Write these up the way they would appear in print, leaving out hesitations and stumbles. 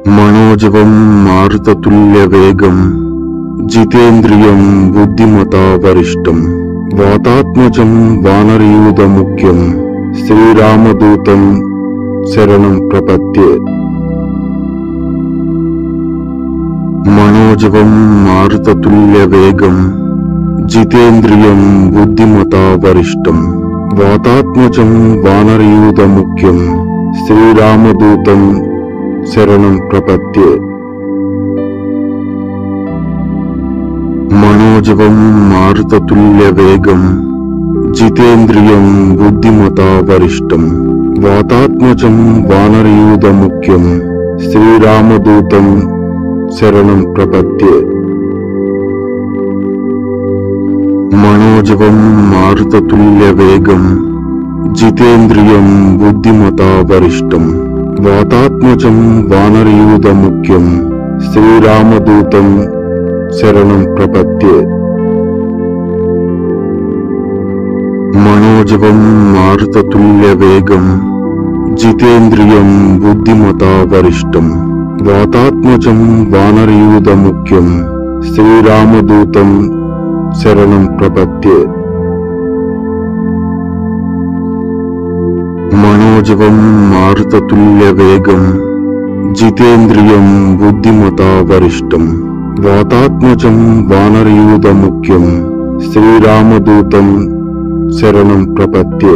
మనోజవం మారుతతుల్యవేగం జితేంద్రియం బుద్ధిమతా వరిష్టం వాతాత్మజం వానరయూధముఖ్యం శ్రీరామదూతం శరణం ప్రపద్యే. మనోజవం మారుతతుల్యవేగం జితేంద్రియం బుద్ధిమతా వరిష్టం వాతాత్మజం వానరయూధముఖ్యం శ్రీరామదూతం శరణం ప్రపద్యే. మనోజవం మారుతతుల్యవేగం జితేంద్రియం బుద్ధిమతా వరిష్టం వాతాత్మజం వానరయూధముఖ్యం శ్రీరామదూతం శరణం ప్రపద్యే. మనోజవం మారుతతుల్యవేగం జితేంద్రియం బుద్ధిమతా వరిష్టం వాతాత్మజం వానరయూధముఖ్యం శ్రీరామదూతం శరణం ప్రపద్యే. మనోజవం మారుతతుల్యవేగం జితేంద్రియం బుద్ధిమతా వరిష్టం వాతాత్మజం వానరయూధముఖ్యం శ్రీరామదూతం శరణం ప్రపద్యే. మనోజవం మారుతతుల్యవేగం జితేంద్రియం బుద్ధిమతా వరిష్టం వాతాత్మజం వానరయూధముఖ్యం శ్రీరామదూతం శరణం ప్రపద్యే.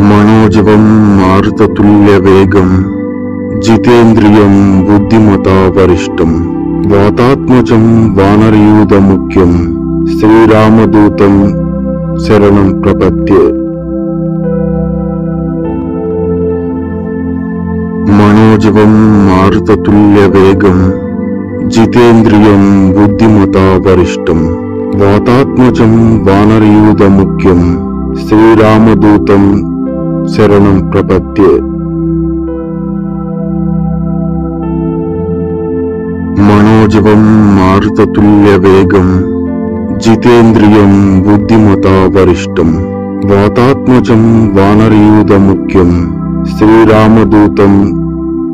మనోజవం మారుతతుల్యవేగం జితేంద్రియం బుద్ధిమతా వరిష్టం వాతాత్మజం వానరయూధముఖ్యం శ్రీరామదూతం శరణం ప్రపద్యే. మనోజవం మారుతతుల్యవేగం జితేంద్రియం బుద్ధిమతా వరిష్టం వాతాత్మజం వానరయూధముఖ్యం శ్రీరామదూతం శరణం ప్రపద్యే. మనోజవం మారుతతుల్యవేగం జితేంద్రియం బుద్ధిమతా వరిష్టం వాతాత్మజం వానరయూధముఖ్యం శ్రీరామదూతం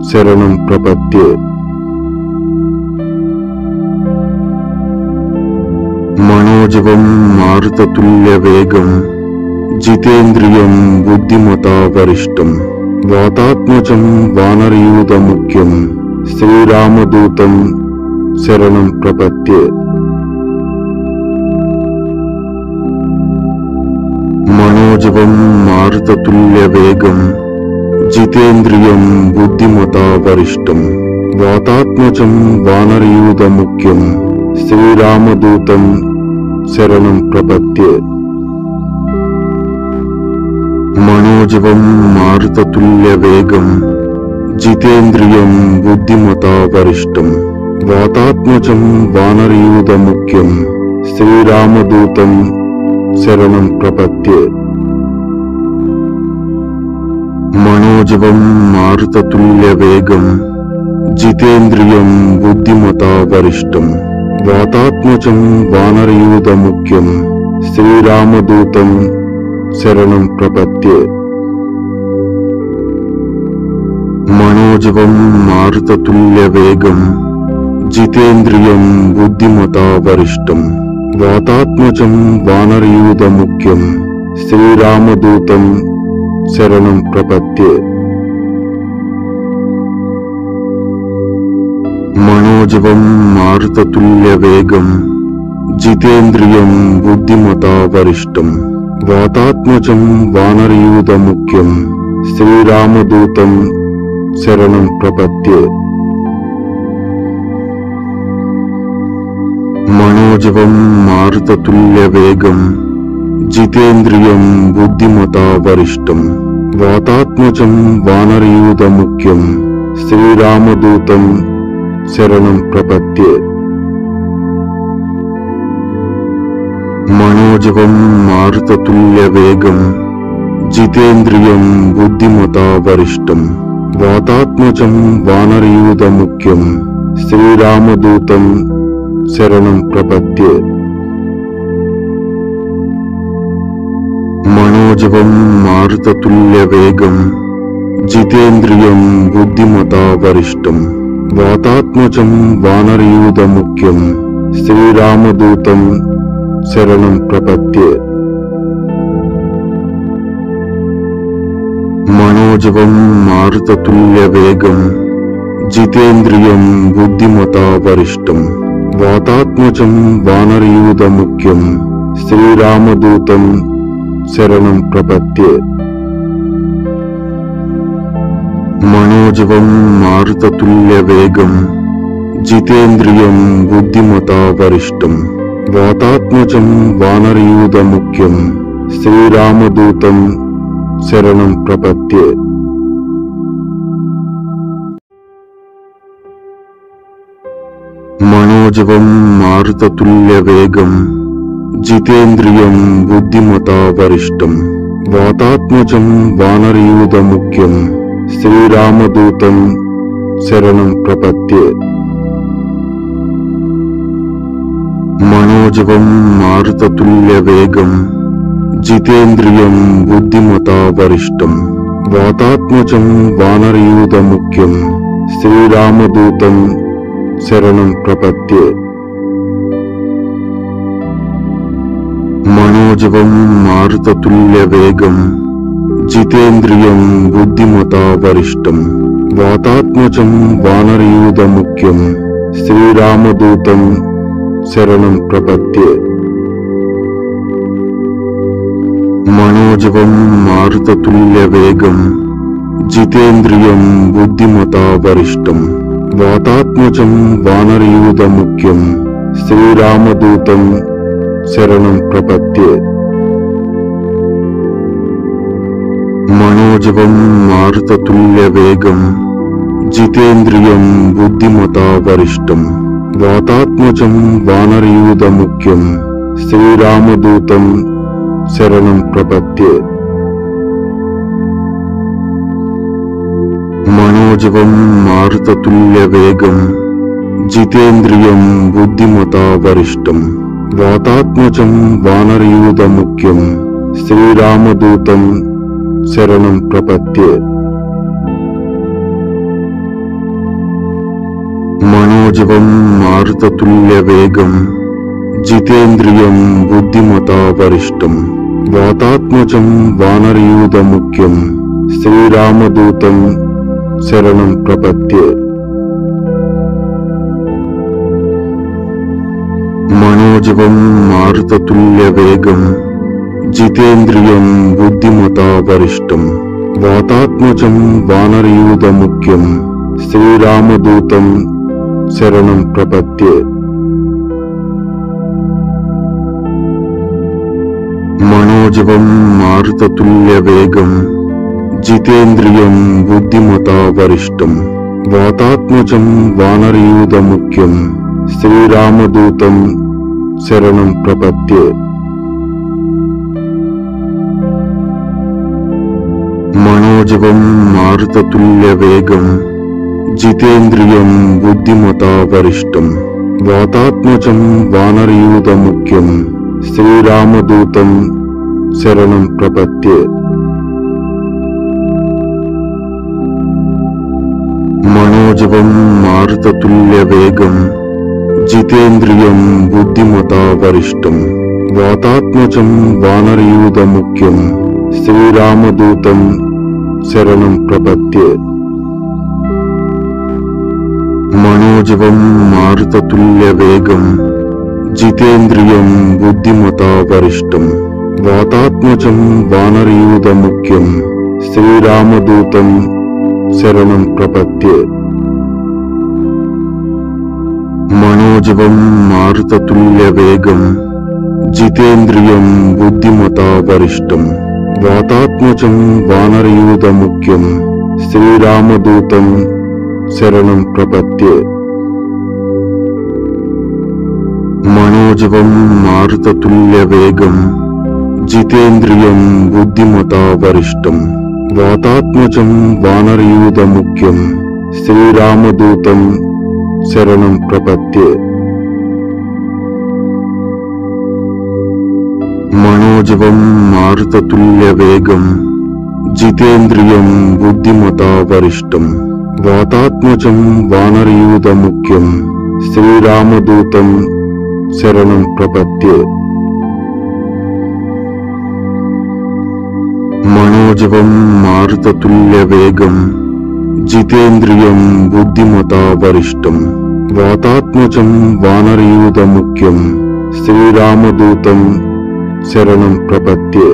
శరణం ప్రపద్యే. మనోజవం మారుతతుల్యవేగం జితేంద్రియం బుద్ధిమతా వరిష్టం వాతాత్మజం వానరయూధముఖ్యం శ్రీరామదూతం శరణం ప్రపద్యే. మనోజవం మారుతతుల్యవేగం జితేంద్రియం బుద్ధిమతా వరిష్టం వాతాత్మజం వానరయూధముఖ్యం శ్రీరామదూతం శరణం ప్రపద్యే. మనోజవం మారుతతుల్యవేగం జితేంద్రియం బుద్ధిమతా వరిష్టం వాతాత్మజం వానరయూధముఖ్యం శ్రీరామదూతం శరణం ప్రపద్యే. మనోజవం మారుతతుల్యవేగం జితేంద్రియం బుద్ధిమతా వరిష్టం వాతాత్మజం వానరయూధముఖ్యం శ్రీరామదూతం శరణం ప్రపద్యే. మనోజవం మారుతతుల్యవేగం జితేంద్రియం బుద్ధిమతా వరిష్టం వాతాత్మజం వానరయూధముఖ్యం శ్రీరామదూతం శరణం ప్రపద్యే. మనోజవం మారుతతుల్యవేగం జితేంద్రియం బుద్ధిమతా వరిష్టం వాతాత్మజం వానరయూధముఖ్యం శ్రీరామదూతం శరణం ప్రపద్యే. మనోజవం మారుతతుల్యవేగం జితేంద్రియం బుద్ధిమతా వరిష్టం వాతాత్మజం వానరయూధముఖ్యం శ్రీరామదూతం శరణం ప్రపద్యే. మనోజవం మారుతతుల్యవేగం జితేంద్రియం బుద్ధిమతా వరిష్టం వాతాత్మజం వానరయూధముఖ్యం శ్రీరామదూతం శరణం ప్రపద్యే. మనోజవం మారుతతుల్యవేగం జితేంద్రియం బుద్ధిమతా వరిష్టం వాతాత్మజం వానరయూధముఖ్యం శ్రీరామదూతం శరణం ప్రపద్యే. మనోజవం మారుతతుల్యవేగం జితేంద్రియం బుద్ధిమతా వరిష్టం వాతాత్మజం వానరయూధముఖ్యం శ్రీరామదూతం శరణం ప్రపద్యే. మనోజవం మారుతతుల్యవేగం జితేంద్రియం బుద్ధిమతా వరిష్టం వాతాత్మజం వానరయూధముఖ్యం శ్రీరామదూతం శరణం ప్రపద్యే. మనోజవం మారుతతుల్యవేగం జితేంద్రియం బుద్ధిమతా వరిష్టం వాతాత్మజం వానరయూధముఖ్యం శ్రీరామదూతం శరణం ప్రపద్యే. మనోజవం మారుతతుల్యవేగం జితేంద్రియం బుద్ధిమతా వరిష్టం వాతాత్మజం వానరయూధముఖ్యం శ్రీరామదూతం శరణం ప్రపద్యే. మనోజవం మారుతతుల్యవేగం జితేంద్రియం బుద్ధిమతా వరిష్టం వాతాత్మజం వానరయూధముఖ్యం శ్రీరామదూతం శరణం ప్రపద్యే. మనోజవం మారుతతుల్యవేగం జితేంద్రియం బుద్ధిమతా వరిష్టం వాతాత్మజం వానరయూధముఖ్యం శ్రీరామదూతం శరణం ప్రపద్యే. మనోజవం మారుతతుల్యవేగం జితేంద్రియం బుద్ధిమతా వరిష్టం వాతాత్మజం వానరయూధముఖ్యం శ్రీరామదూతం శరణం ప్రపద్యే. మనోజవం మారుతతుల్యవేగం జితేంద్రియం బుద్ధిమతా వరిష్టం వాతాత్మజం వానరయూధముఖ్యం శ్రీరామదూతం శరణం ప్రపద్యే. మనోజవం మారుతతుల్యవేగం జితేంద్రియం బుద్ధిమతా వరిష్టం వాతాత్మజం వానరయూధముఖ్యం శ్రీరామదూతం శరణం ప్రపద్యే. మనోజవం మారుతతుల్యవేగం జితేంద్రియం బుద్ధిమతా వరిష్టం వాతాత్మజం వానరయూధముఖ్యం శ్రీరామదూతం శరణం ప్రపద్యే. మనోజవం మారుతతుల్యవేగం జితేంద్రియం బుద్ధిమతా వరిష్టం వాతాత్మజం వానరయూధముఖ్యం శ్రీరామదూతం శరణం ప్రపద్యే. మనోజవం మారుతతుల్యవేగం జితేంద్రియం బుద్ధిమతా వరిష్టం వాతాత్మజం వానరయూధముఖ్యం శ్రీరామదూతం శరణం ప్రపద్యే. మనోజవం మారుతతుల్యవేగం జితేంద్రియం బుద్ధిమతా వరిష్టం వాతాత్మజం వానరయూధముఖ్యం శ్రీరామదూతం శరణం ప్రపద్యే. మనోజవం మారుతతుల్యవేగం జితేంద్రియం బుద్ధిమతా వరిష్టం వాతాత్మజం వానరయూధముఖ్యం శ్రీరామదూతం శరణం ప్రపద్యే. మనోజవం మారుతతుల్యవేగం జితేంద్రియం బుద్ధిమతా వరిష్టం వాతాత్మజం వానరయూధముఖ్యం శ్రీరామదూతం శరణం ప్రపద్యే. మనోజవం మారుతతుల్యవేగం జితేంద్రియం బుద్ధిమతా వరిష్టం వాతాత్మజం వానరయూధముఖ్యం శ్రీరామదూతం శరణం ప్రపద్యే. మనోజవం మారుతతుల్యవేగం జితేంద్రియం బుద్ధిమతా వరిష్టం వాతాత్మజం వానరయూథముఖ్యం శ్రీరామదూతం శరణం ప్రపద్యే. మనోజవం మారుతతుల్యవేగం జితేంద్రియం బుద్ధిమతా వరిష్టం వాతాత్మజం వానరయూథముఖ్యం శ్రీరామదూతం శరణం ప్రపద్యే.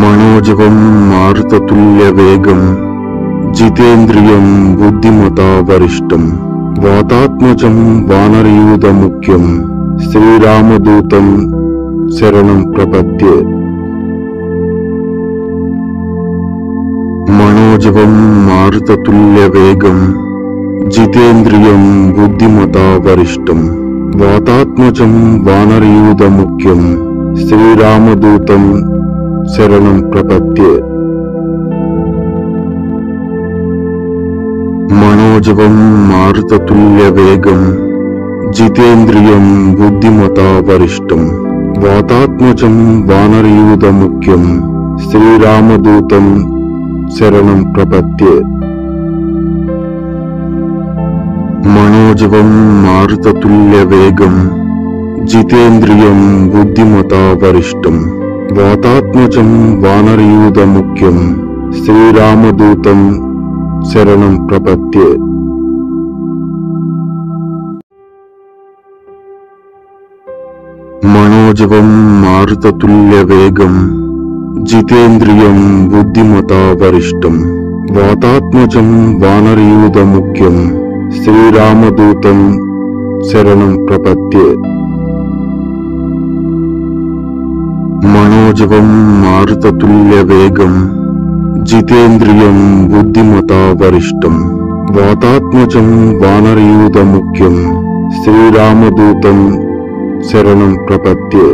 మనోజవం మారుతతుల్యవేగం జితేంద్రియం బుద్ధిమతా వరిష్టం వాతాత్మజం వానరయూథముఖ్యం శ్రీరామదూతం శరణం ప్రపద్యే. మనోజవం మారుతతుల్యవేగం జితేంద్రియం బుద్ధిమతా వరిష్టం వాతాత్మజం వానరయూథముఖ్యం శ్రీరామదూతం శరణం ప్రపద్యే. మనోజవం మారుతతుల్యవేగం జితేంద్రియం బుద్ధిమతా వరిష్టం వాతాత్మజం వానరయూథముఖ్యం శ్రీరామదూతం శరణం ప్రపద్యే. మనోజవం మారుతతుల్యవేగం జితేంద్రియం బుద్ధిమతా వరిష్టం వాతాత్మజం వానరయూథముఖ్యం శ్రీరామదూతం శరణం ప్రపద్యే. మనోజవం మారుతతుల్యవేగం జితేంద్రియం బుద్ధిమతా వరిష్టం వాతాత్మజం వానరయూథముఖ్యం శ్రీరామదూతం శరణం ప్రపద్యే. మనోజవం మారుతతుల్యవేగం జితేంద్రియం బుద్ధిమతా వరిష్టం వాతాత్మజం వానరయూథముఖ్యం శ్రీరామదూతం శరణం ప్రపద్యే.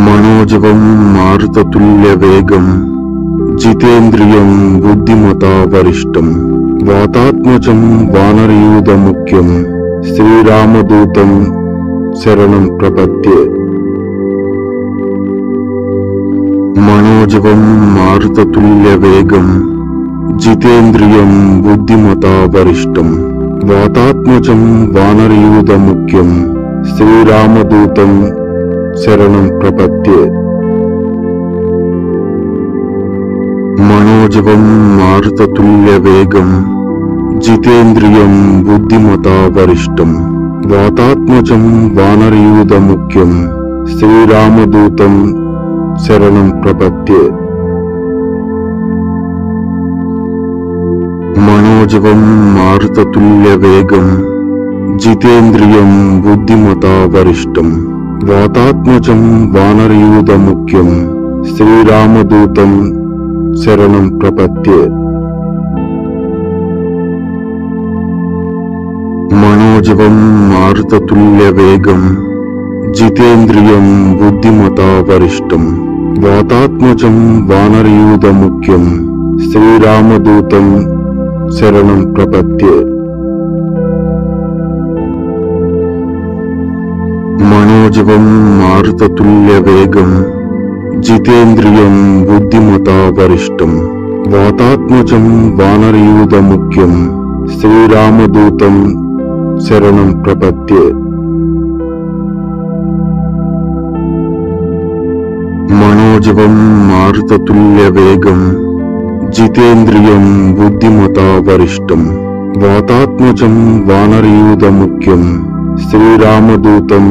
మనోజవం మారుతతుల్యవేగం జితేంద్రియం బుద్ధిమతా వరిష్టం వాతాత్మజం వానరయూథముఖ్యం శ్రీరామదూతం శరణం ప్రపద్యే. మనోజవం మారుతతుల్యవేగం జితేంద్రియం బుద్ధిమతా వరిష్టం వాతాత్మజం వానరయూథముఖ్యం శ్రీరామదూతం శరణం ప్రపద్యే. మనోజవం మారుతతుల్యవేగం జితేంద్రియం బుద్ధిమతా వరిష్టం వాతాత్మజం వానరయూథముఖ్యం శ్రీరామదూతం శరణం ప్రపద్యే. మనోజవం మారుతతుల్యవేగం జితేంద్రియం బుద్ధిమతా వరిష్టం వాతాత్మజం వానరయూథముఖ్యం శ్రీరామదూతం శరణం ప్రపద్యే. మనోజవం మారుతతుల్యవేగం జితేంద్రియం బుద్ధిమతా వరిష్టం వాతాత్మజం వానరయూథముఖ్యం శ్రీరామదూతం శరణం ప్రపద్యే. మనోజవం మారుతతుల్యవేగం జితేంద్రియం బుద్ధిమతా వరిష్టం వాతాత్మజం వానరయూథముఖ్యం శ్రీరామదూతం శరణం ప్రపద్యే. మనోజవం మారుతతుల్యవేగం జితేంద్రియం బుద్ధిమతా వరిష్టం వాతాత్మజం వానరయూథముఖ్యం శ్రీరామదూతం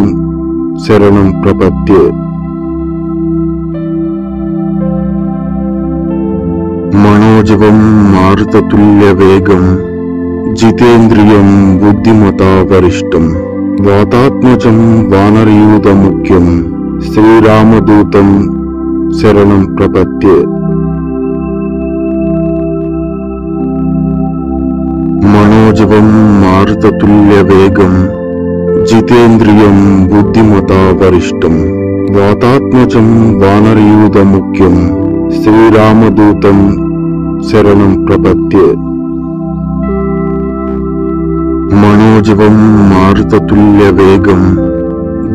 శరణం ప్రపద్యే. మనోజవం మారుతతుల్యవేగం జితేంద్రియం బుద్ధిమతా వరిష్టం వాతాత్మజం వానరయూథముఖ్యం శ్రీరామదూతం శరణం ప్రపద్యే. మనోజవం మారుతతుల్యవేగం జితేంద్రియం బుద్ధిమతా వరిష్టం వాతాత్మజం వానరయూథముఖ్యం శ్రీరామదూతం శరణం ప్రపద్యే. మనోజవం మారుతతుల్యవేగం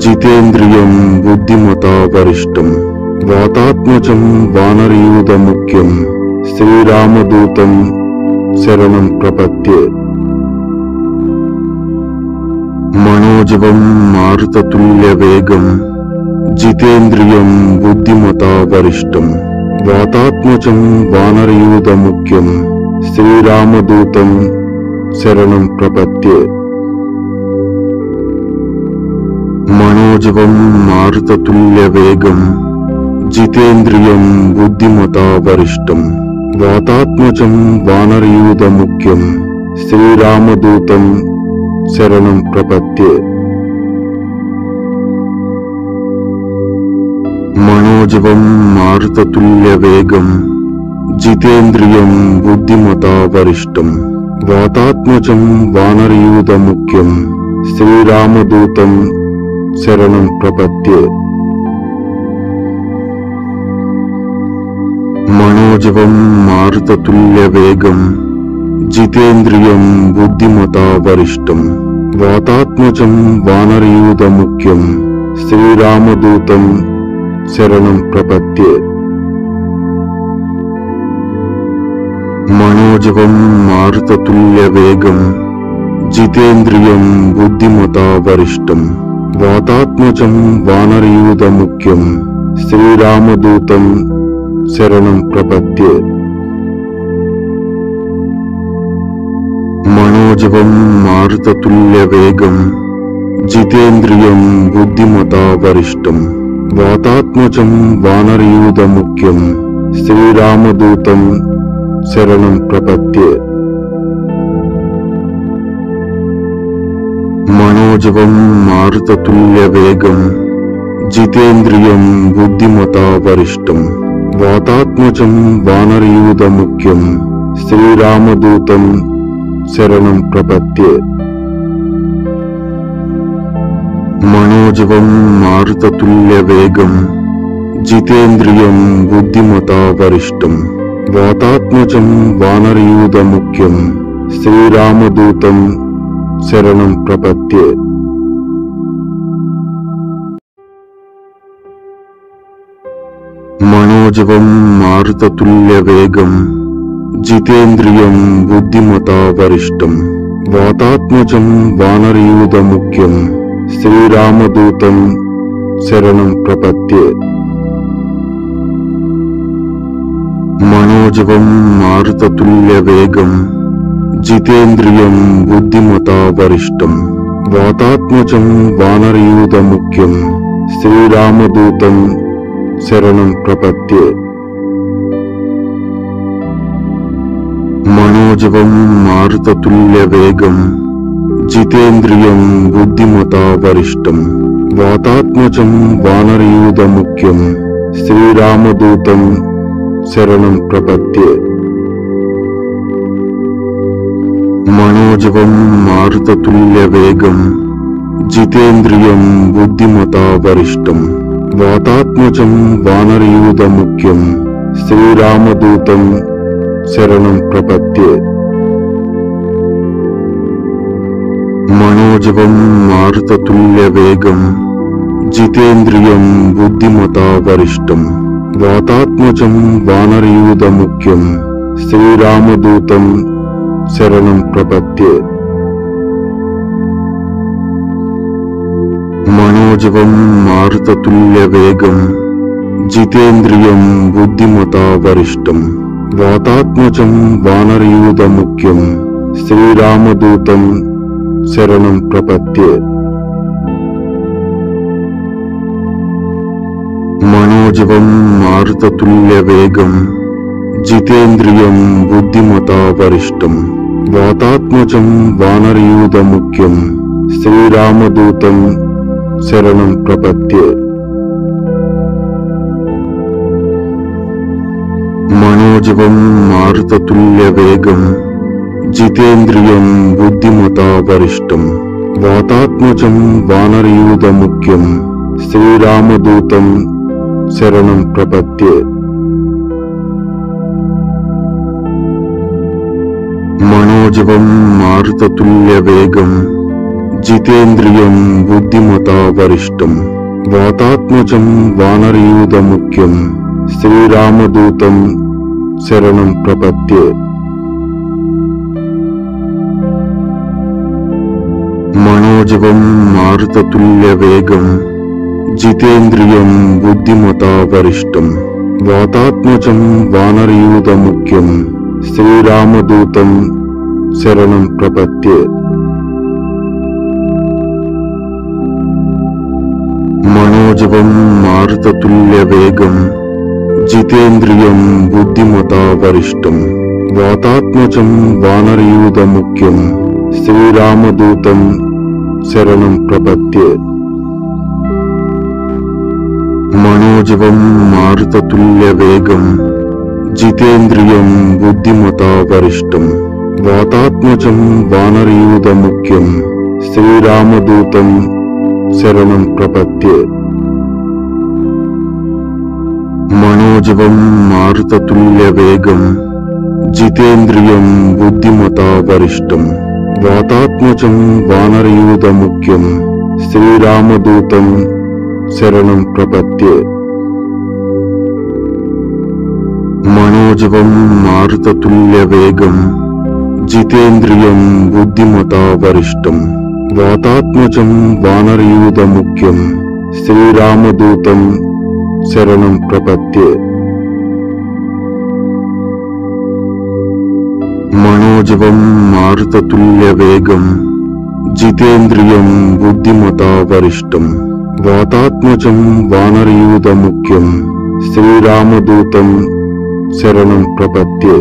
జితేంద్రియం బుద్ధిమతా వరిష్టం వాతాత్మజం వానరయూధముఖ్యం శ్రీరామదూతం శరణం ప్రపద్యే. మనోజవం మారుతతుల్యవేగం జితేంద్రియం బుద్ధిమతా వరిష్టం వాతాత్మజం వానరయూధముఖ్యం శ్రీరామదూతం శరణం ప్రపద్యే. మనోజవం మారుతతుల్యవేగం జితేంద్రియం బుద్ధిమతా వరిష్టం వాతాత్మజం వానరయూధముఖ్యం శ్రీరామదూతం శరణం ప్రపద్యే. మనోజవం మారుతతుల్యవేగం జితేంద్రియం బుద్ధిమతా వరిష్టం వాతాత్మజం వానరయూధముఖ్యం శ్రీరామదూతం శరణం ప్రపద్యే. మనోజవం మారుతతుల్యవేగం జితేంద్రియం బుద్ధిమతా వరిష్టం వాతాత్మజం వానరయూధముఖ్యం శ్రీరామదూతం శరణం ప్రపద్యే. మనోజవం మారుతతుల్యవేగం జితేంద్రియం బుద్ధిమతా వరిష్టం వాతాత్మజం వానరయూధముఖ్యం శ్రీరామదూతం శరణం ప్రపద్యే. మనోజవం మారుతతుల్యవేగం జితేంద్రియం బుద్ధిమతా వరిష్టం వాతాత్మజం వానరయూధముఖ్యం శ్రీరామదూతం శరణం ప్రపద్యే. మనోజవం మారుతతుల్యవేగం జితేంద్రియం బుద్ధిమతా వరిష్టం వాతాత్మజం వానరయూధముఖ్యం శ్రీరామదూతం శరణం ప్రపద్యే. మనోజవం మారుతతుల్యవేగం జితేంద్రియం బుద్ధిమతా వరిష్టం వాతాత్మజం వానరయూధముఖ్యం శ్రీరామదూతం శరణం ప్రపద్యే. మనోజవం మారుతతుల్యవేగం జితేంద్రియం బుద్ధిమతా వరిష్టం వాతాత్మజం వానరయూధముఖ్యం శ్రీరామదూతం శరణం ప్రపద్యే. మనోజవం మారుతతుల్యవేగం జితేంద్రియం బుద్ధిమతా వరిష్టం వాతాత్మజం వానరయూధముఖ్యం శ్రీరామదూతం శరణం ప్రపద్యే. మనోజవం మారుతతుల్యవేగం జితేంద్రియం బుద్ధిమతా వరిష్టం వాతాత్మజం వానరయూధముఖ్యం శ్రీరామదూతం శరణం ప్రపద్యే. మనోజవం మారుతతుల్యవేగం జితేంద్రియం బుద్ధిమతా వరిష్టం వాతాత్మజం వానరయూధముఖ్యం శ్రీరామదూతం శరణం ప్రపద్యే. మనోజవం మారుతతుల్యవేగం జితేంద్రియం బుద్ధిమతా వరిష్టం వాతాత్మజం వానరయూధముఖ్యం శ్రీరామదూతం శరణం ప్రపద్యే. మనోజవం మారుతతుల్యవేగం జితేంద్రియం బుద్ధిమతా వరిష్టం వాతాత్మజం వానరయూధముఖ్యం శ్రీరామదూతం శరణం ప్రపద్యే. మనోజవం మారుతతుల్యవేగం జితేంద్రియం బుద్ధిమతా వరిష్టం వాతాత్మజం వానరయూధముఖ్యం శ్రీరామదూతం శరణం ప్రపద్యే. మనోజవం మారుతతుల్యవేగం జితేంద్రియం బుద్ధిమతా వరిష్టం వాతాత్మజం వానరయూధముఖ్యం శ్రీరామదూతం శరణం ప్రపద్యే. మనోజవం మారుతతుల్యవేగం జితేంద్రియం బుద్ధిమతా వరిష్టం వాతాత్మజం వానరయూధముఖ్యం శ్రీరామదూతం శరణం ప్రపద్యే. మనోజవం మారుతతుల్యవేగం జితేంద్రియం బుద్ధిమతా వరిష్టం వాతాత్మజం వానరయూధముఖ్యం శ్రీరామదూతం శరణం ప్రపద్యే. మనోజవం మారుతతుల్యవేగం జితేంద్రియం బుద్ధిమతా వరిష్టం వాతాత్మజం వానరయూధముఖ్యం శ్రీరామదూతం శరణం ప్రపద్యే. మనోజవం మారుతతుల్యవేగం జితేంద్రియం బుద్ధిమతా వరిష్టం వాతాత్మజం వానరయూధముఖ్యం శ్రీరామదూతం శరణం ప్రపద్యే. మనోజవం మారుతతుల్యవేగం జితేంద్రియం బుద్ధిమతా వరిష్టం వాతాత్మజం వానరయూధముఖ్యం శ్రీరామదూతం శరణం ప్రపద్యే. మనోజవం మారుతతుల్యవేగం జితేంద్రియం బుద్ధిమతా వరిష్టం వాతాత్మజం వానరయూధముఖ్యం శ్రీరామదూతం శరణం ప్రపద్యే. మనోజవం మారుతతుల్యవేగం జితేంద్రియం బుద్ధిమతా వరిష్టం వాతాత్మజం వానరయూధముఖ్యం శ్రీరామదూతం శరణం ప్రపద్యే.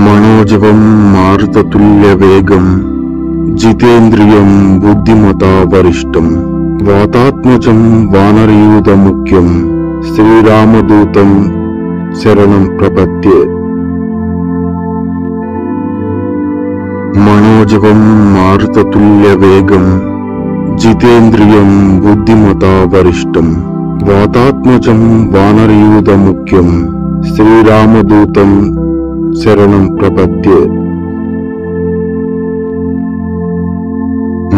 మనోజవం మారుతతుల్యవేగం జితేంద్రియం బుద్ధిమతా వరిష్టం వాతాత్మజం వానరయూధముఖ్యం శ్రీరామదూతం శరణం ప్రపద్యే. మనోజవం మారుతతుల్యవేగం జితేంద్రియం బుద్ధిమతా వరిష్టం వాతాత్మజం వానరయూధముఖ్యం శ్రీరామదూతం శరణం ప్రపద్యే.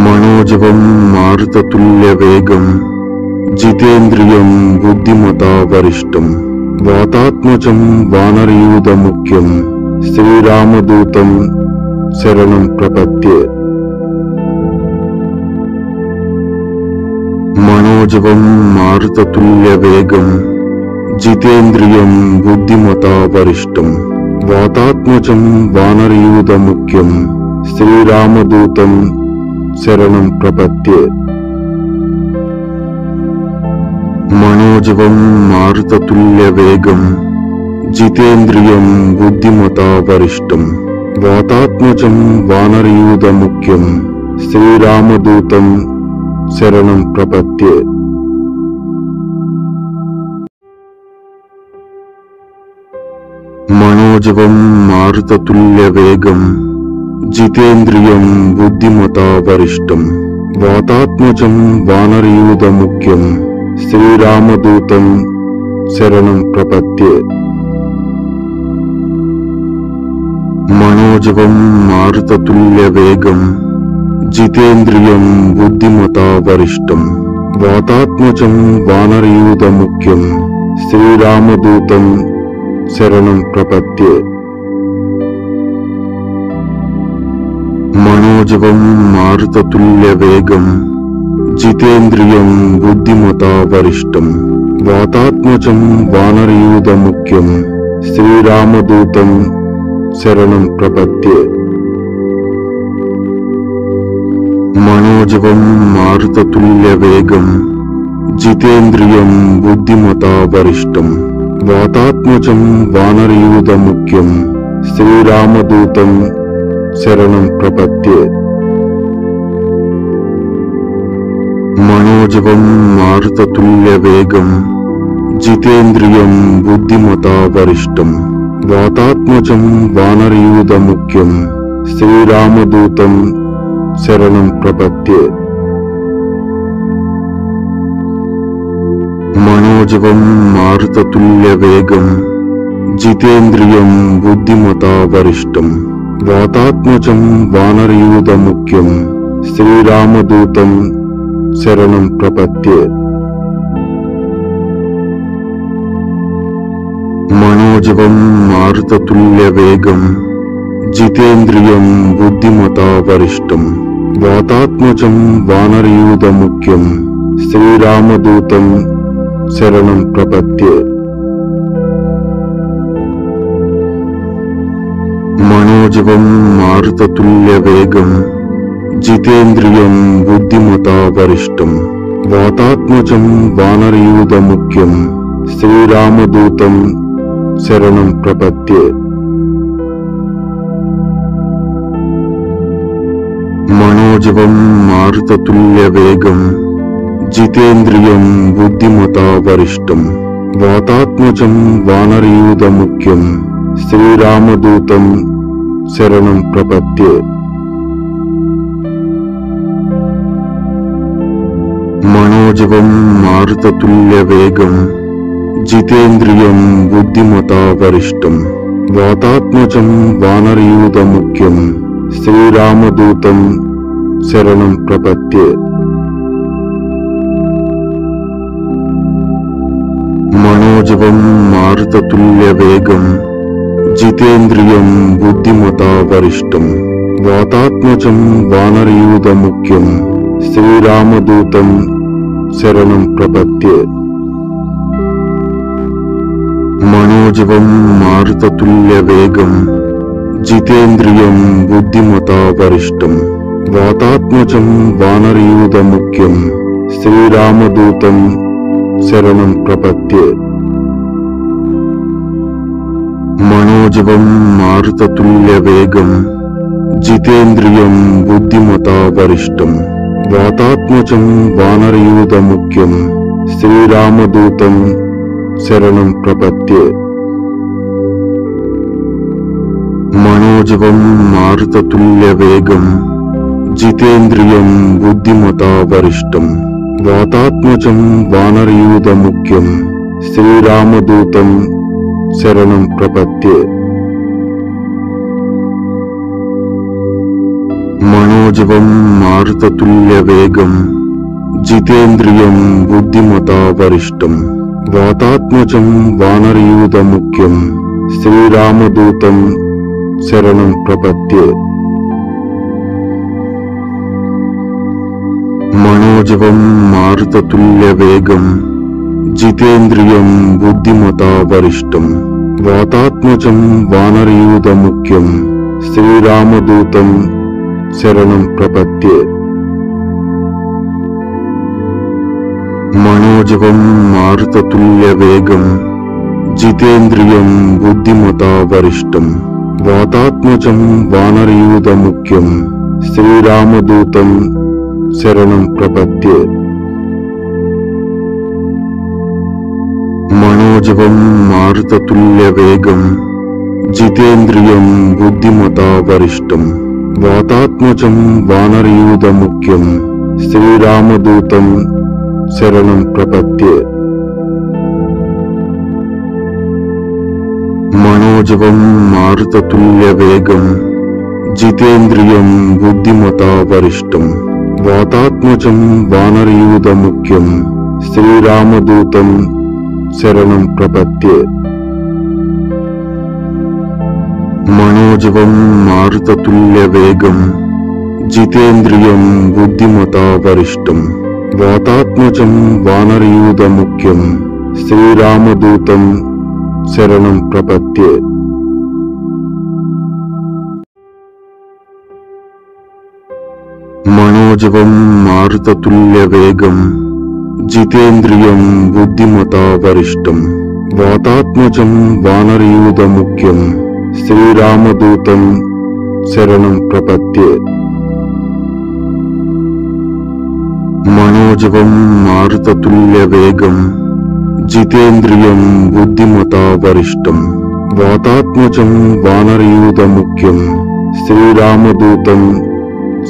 మనోజవం మారుతతుల్యవేగం జితేంద్రియం బుద్ధిమతా వరిష్టం వాతాత్మజం వానరయూధముఖ్యం శ్రీరామదూతం శరణం ప్రపద్యే. మనోజవం మారుతతుల్యవేగం జితేంద్రియం బుద్ధిమతా వరిష్టం వాతాత్మజం వానరయూధముఖ్యం శ్రీరామదూతం శరణం ప్రపద్యే. మనోజవం మారుతతుల్యవేగం జితేంద్రియం బుద్ధిమతా వరిష్టం వాతాత్మజం వానరయూధముఖ్యం శ్రీరామదూతం శరణం ప్రపద్యే. మనోజవం మారుతతుల్యవేగం జితేంద్రియం బుద్ధిమతా వరిష్టం వాతాత్మజం వానరయూధముఖ్యం శ్రీరామదూతం శరణం ప్రపద్యే. మనోజవం మారుతతుల్యవేగం జితేంద్రియం బుద్ధిమతా వరిష్టం వాతాత్మజం వానరయూధముఖ్యం శ్రీరామదూతం శరణం ప్రపద్యే. మనోజవం మారుతతుల్యవేగం జితేంద్రియం బుద్ధిమతా వరిష్టం వాతాత్మజం వానరయూధముఖ్యం శ్రీరామదూతం శరణం ప్రపద్యే. మనోజవం మారుతతుల్యవేగం జితేంద్రియం బుద్ధిమతా వరిష్టం వాతాత్మజం వానరయూధముఖ్యం శ్రీరామదూతం శరణం ప్రపద్యే. మనోజవం మారుతతుల్యవేగం జితేంద్రియం బుద్ధిమతా వరిష్టం వాతాత్మజం వానరయూధముఖ్యం శ్రీరామదూతం శరణం ప్రపద్యే. మనోజవం మారుతతుల్యవేగం జితేంద్రియం బుద్ధిమతా వరిష్టం వాతాత్మజం వానరయూధముఖ్యం శ్రీరామదూతం శరణం ప్రపద్యే. మనోజవం మారుతతుల్యవేగం జితేంద్రియం బుద్ధిమతా వరిష్టం వాతాత్మజం వానరయూధముఖ్యం శ్రీరామదూతం శరణం ప్రపద్యే. మనోజవం మారుతతుల్యవేగం జితేంద్రియం బుద్ధిమతా వరిష్టం వాతాత్మజం వానరయూధముఖ్యం శ్రీరామదూతం శరణం ప్రపద్యే. మనోజవం మారుతతుల్యవేగం జితేంద్రియం బుద్ధిమతా వరిష్టం వాతాత్మజం వానరయూధముఖ్యం శ్రీరామదూతం శరణం ప్రపద్యే. మనోజవం మారుతతుల్యవేగం జితేంద్రియం బుద్ధిమతా వరిష్టం వాతాత్మజం వానరయూధముఖ్యం శ్రీరామదూతం శరణం ప్రపద్యే. మనోజవం మారుతతుల్యవేగం జితేంద్రియం బుద్ధిమతా వరిష్టం వాతాత్మజం వానరయూధముఖ్యం శ్రీరామదూతం శరణం ప్రపద్యే. మనోజవం మారుతతుల్యవేగం జితేంద్రియం బుద్ధిమతా వరిష్టం వాతాత్మజం వానరయూధముఖ్యం శ్రీరామదూతం శరణం ప్రపద్యే. మనోజవం మారుతతుల్యవేగం జితేంద్రియం బుద్ధిమతా వరిష్టం వాతాత్మజం వానరయూధముఖ్యం శ్రీరామదూతం శరణం ప్రపద్యే. మనోజవం మారుతతుల్యవేగం జితేంద్రియం బుద్ధిమతా వరిష్టం వాతాత్మజం వానరయూధముఖ్యం శ్రీరామదూతం శరణం ప్రపద్యే. మనోజవం మారుతతుల్యవేగం జితేంద్రియం బుద్ధిమతా వరిష్టం వాతాత్మజం వానరయూధముఖ్యం శ్రీరామదూతం శరణం ప్రపద్యే. మనోజవం మారుతతుల్యవేగం జితేంద్రియం బుద్ధిమతా వరిష్టం వాతాత్మజం వానరయూధముఖ్యం శ్రీరామదూతం శరణం ప్రపద్యే. మనోజవం మారుతతుల్యవేగం జితేంద్రియం బుద్ధిమతా వరిష్టం వాతాత్మజం వానరయూధముఖ్యం శ్రీరామదూతం శరణం ప్రపద్యే. మనోజవం మారుతతుల్యవేగం జితేంద్రియం బుద్ధిమతా వరిష్టం వాతాత్మజం వానరయూధముఖ్యం శ్రీరామదూతం శరణం ప్రపద్యే. మనోజవం మారుతతుల్యవేగం జితేంద్రియం బుద్ధిమతా వరిష్టం వాతాత్మజం వానరయూధముఖ్యం శ్రీరామదూతం శరణం ప్రపద్యే. మనోజవం మారుతతుల్యవేగం జితేంద్రియం బుద్ధిమతా వరిష్టం వాతాత్మజం వానరయూధముఖ్యం శ్రీరామదూతం శరణం ప్రపద్యే. మనోజవం మారుతతుల్యవేగం జితేంద్రియం బుద్ధిమతా వరిష్టం వాతాత్మజం వానరయూధముఖ్యం శ్రీరామదూతం శరణం ప్రపద్యే. మనోజవం మారుతతుల్యవేగం జితేంద్రియం బుద్ధిమతా వరిష్టం వాతాత్మజం వానరయూధముఖ్యం శ్రీరామదూతం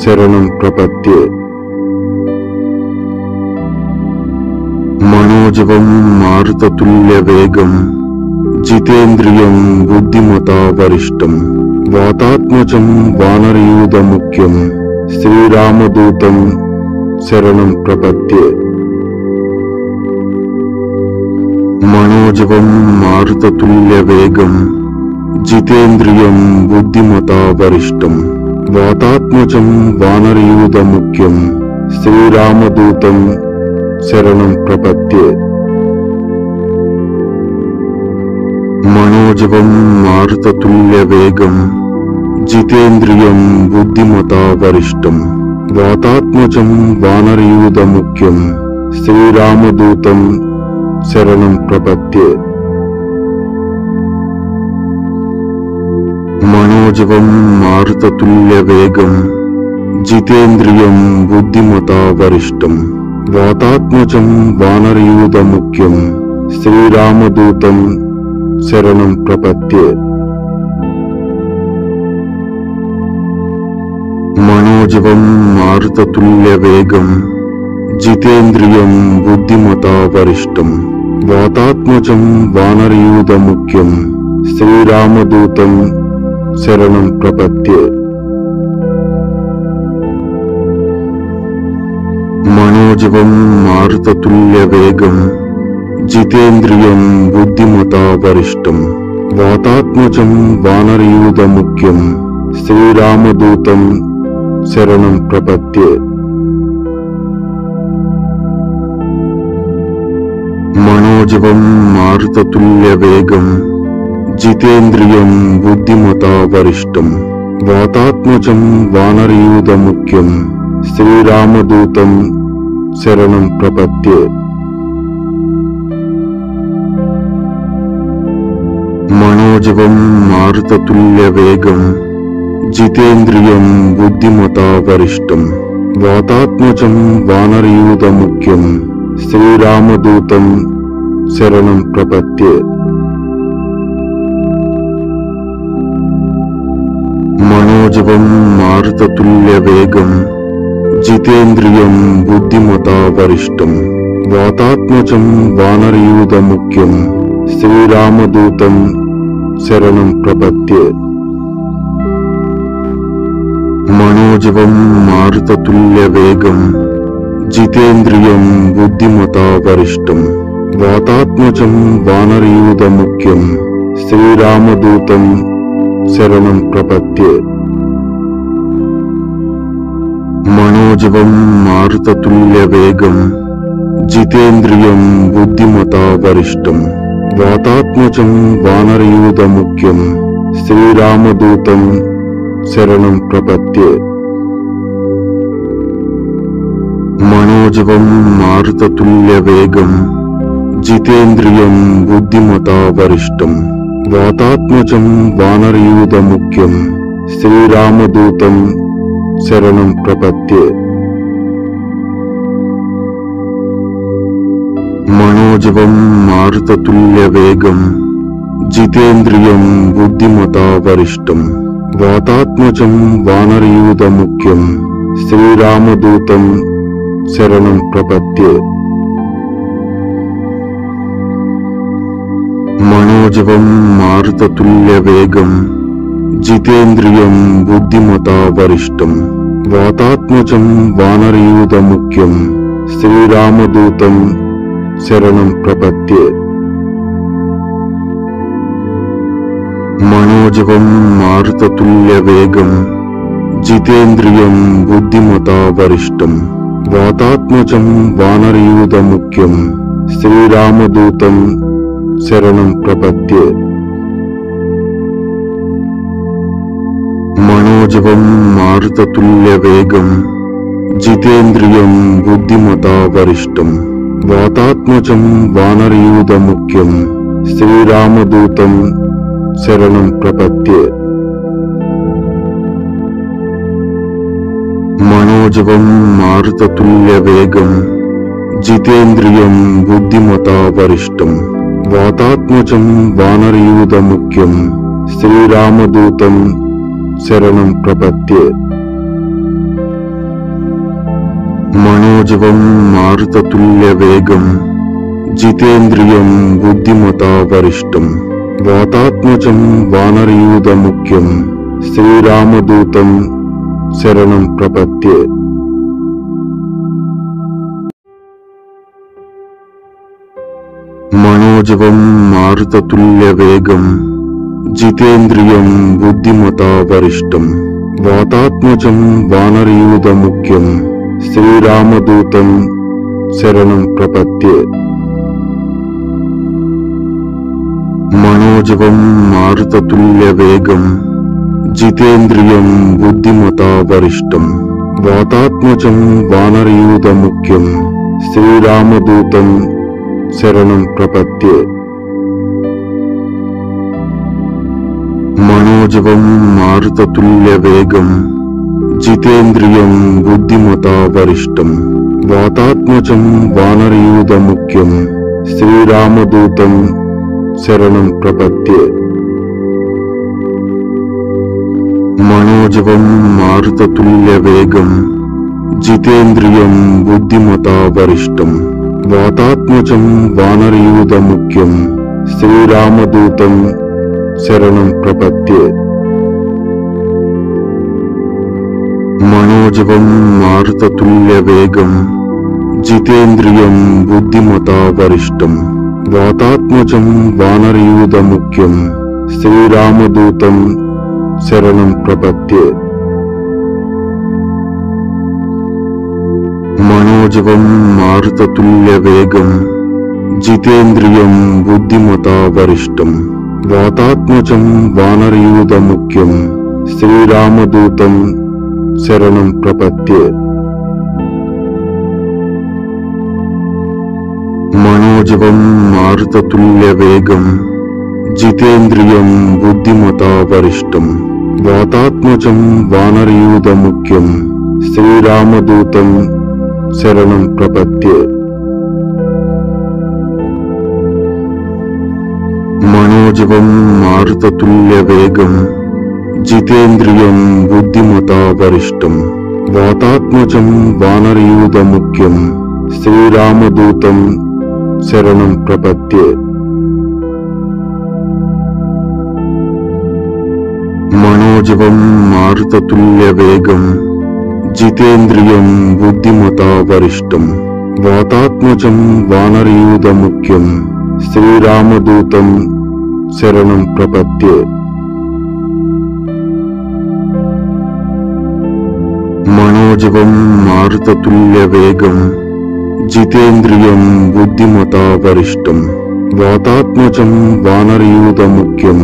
శరణం ప్రపద్యే. మనోజవం మారుతతుల్యవేగం జితేంద్రియం బుద్ధిమతా వరిష్టం వాతాత్మజం వానరయూధముఖ్యం శ్రీరామదూతం శరణం ప్రపద్యే. మనోజవం మారుతతుల్యవేగం జితేంద్రియం బుద్ధిమతా వరిష్టం వాతాత్మజం వానరయూధముఖ్యం శ్రీరామదూతం శరణం ప్రపద్యే. మనోజవం మారుతతుల్యవేగం జితేంద్రియం బుద్ధిమతా వరిష్టం వాతాత్మజం వానరయూధముఖ్యం శ్రీరామదూతం శరణం ప్రపద్యే. మనోజవం మారుతతుల్యవేగం జితేంద్రియం బుద్ధిమతా వరిష్టం వాతాత్మజం వానరయూధముఖ్యం శ్రీరామదూతం శరణం ప్రపద్యే. మనోజవం మారుతతుల్యవేగం జితేంద్రియం బుద్ధిమతా వరిష్టం వాతాత్మజం వానరయూధముఖ్యం శ్రీరామదూతం శరణం ప్రపద్యే. మనోజవం మారుతతుల్యవేగం జితేంద్రియం బుద్ధిమతా వరిష్టం వాతాత్మజం వానరయూధముఖ్యం శ్రీరామదూతం శరణం ప్రపద్యే. మనోజవం మారుతతుల్యవేగం జితేంద్రియం బుద్ధిమతా వరిష్టం వాతాత్మజం వానరయూధముఖ్యం శ్రీరామదూతం శరణం ప్రపద్యే. మనోజవం మారుతతుల్యవేగం జితేంద్రియం బుద్ధిమతా వరిష్టం వాతాత్మజం వానరయూధముఖ్యం శ్రీరామదూతం శరణం ప్రపద్యే. మనోజవం మారుతతుల్యవేగం జితేంద్రియం బుద్ధిమతా వరిష్టం వాతాత్మజం వానరయూధముఖ్యం శ్రీరామదూతం శరణం ప్రపద్యే. మనోజవం మారుతతుల్యవేగం జితేంద్రియం బుద్ధిమతా వరిష్టం వాతాత్మజం వానరయూధముఖ్యం శ్రీరామదూతం శరణం ప్రపద్యే. మనోజవం మారుతతుల్యవేగం జితేంద్రియం బుద్ధిమతా వరిష్టం వాతాత్మజం వానరయూధముఖ్యం శ్రీరామదూతం శరణం ప్రపద్యే. మనోజవం మారుతతుల్యవేగం జితేంద్రియం బుద్ధిమతా వరిష్టం వాతాత్మజం వానరయూధముఖ్యం శ్రీరామదూతం శరణం ప్రపద్యే. మనోజవం మారుతతుల్యవేగం జితేంద్రియం బుద్ధిమతా వరిష్టం వాతాత్మజం వానరయూధముఖ్యం శ్రీరామదూతం శరణం ప్రపద్యే. మనోజవం మారుతతుల్యవేగం జితేంద్రియం బుద్ధిమతా వరిష్టం వాతాత్మజం వానరయూధముఖ్యం శ్రీరామదూతం శరణం ప్రపద్యే. మనోజవం మారుతతుల్యవేగం జితేంద్రియం బుద్ధిమతా వరిష్టం వాతాత్మజం వానరయూధముఖ్యం శ్రీరామదూతం శరణం ప్రపద్యే. మనోజవం మారుతతుల్యవేగం జితేంద్రియం బుద్ధిమతా వరిష్టం వాతాత్మజం వానరయూధముఖ్యం శ్రీరామదూతం శరణం ప్రపద్యే. మనోజవం మారుతతుల్యవేగం జితేంద్రియం బుద్ధిమతా వరిష్టం వాతాత్మజం వానరయూధముఖ్యం శ్రీరామదూతం శరణం ప్రపద్యే. మనోజవం మారుతతుల్యవేగం జితేంద్రియం బుద్ధిమతా వరిష్టం వాతాత్మజం వానరయూధముఖ్యం శ్రీరామదూతం శరణం ప్రపద్యే. మనోజవం మారుతతుల్యవేగం జితేంద్రియం బుద్ధిమతా వరిష్టం వాతాత్మజం వానరయూధముఖ్యం శ్రీరామదూతం శరణం ప్రపద్యే. మనోజవం మారుతతుల్యవేగం జితేంద్రియం బుద్ధిమతా వరిష్టం వాతాత్మజం వానరయూధముఖ్యం శ్రీరామదూతం శరణం ప్రపద్యే. మనోజవం మారుతతుల్యవేగం జితేంద్రియం బుద్ధిమతా వరిష్టం వాతాత్మజం వానరయూధముఖ్యం శ్రీరామదూతం శరణం ప్రపద్యే. మనోజవం మారుతతుల్యవేగం జితేంద్రియం బుద్ధిమతా వరిష్టం వాతాత్మజం వానరయూధముఖ్యం శ్రీరామదూతం శరణం ప్రపద్యే. మనోజవం మారుతతుల్యవేగం జితేంద్రియం బుద్ధిమతా వరిష్టం వాతాత్మజం వానరయూధముఖ్యం శ్రీరామదూతం శరణం ప్రపద్యే. మనోజవం మారుతతుల్యవేగం జితేంద్రియం బుద్ధిమతా వరిష్టం వాతాత్మజం వానరయూధముఖ్యం శ్రీరామదూతం శరణం ప్రపద్యే. మనోజవం మారుతతుల్యవేగం జితేంద్రియం బుద్ధిమతా వరిష్టం వాతాత్మజం వానరయూధముఖ్యం శ్రీరామదూతం శరణం ప్రపద్యే. మనోజవం మారుతతుల్యవేగం జితేంద్రియం బుద్ధిమతా వరిష్టం వాతాత్మజం వానరయూధముఖ్యం శ్రీరామదూతం శరణం ప్రపద్యే. మనోజవం మారుతతుల్యవేగం జితేంద్రియం బుద్ధిమతా వరిష్టం వాతాత్మజం వానరయూధముఖ్యం శ్రీరామదూతం శరణం ప్రపద్యే. మనోజవం మారుతతుల్యవేగం జితేంద్రియం బుద్ధిమతా వరిష్టం వాతాత్మజం వానరయూధముఖ్యం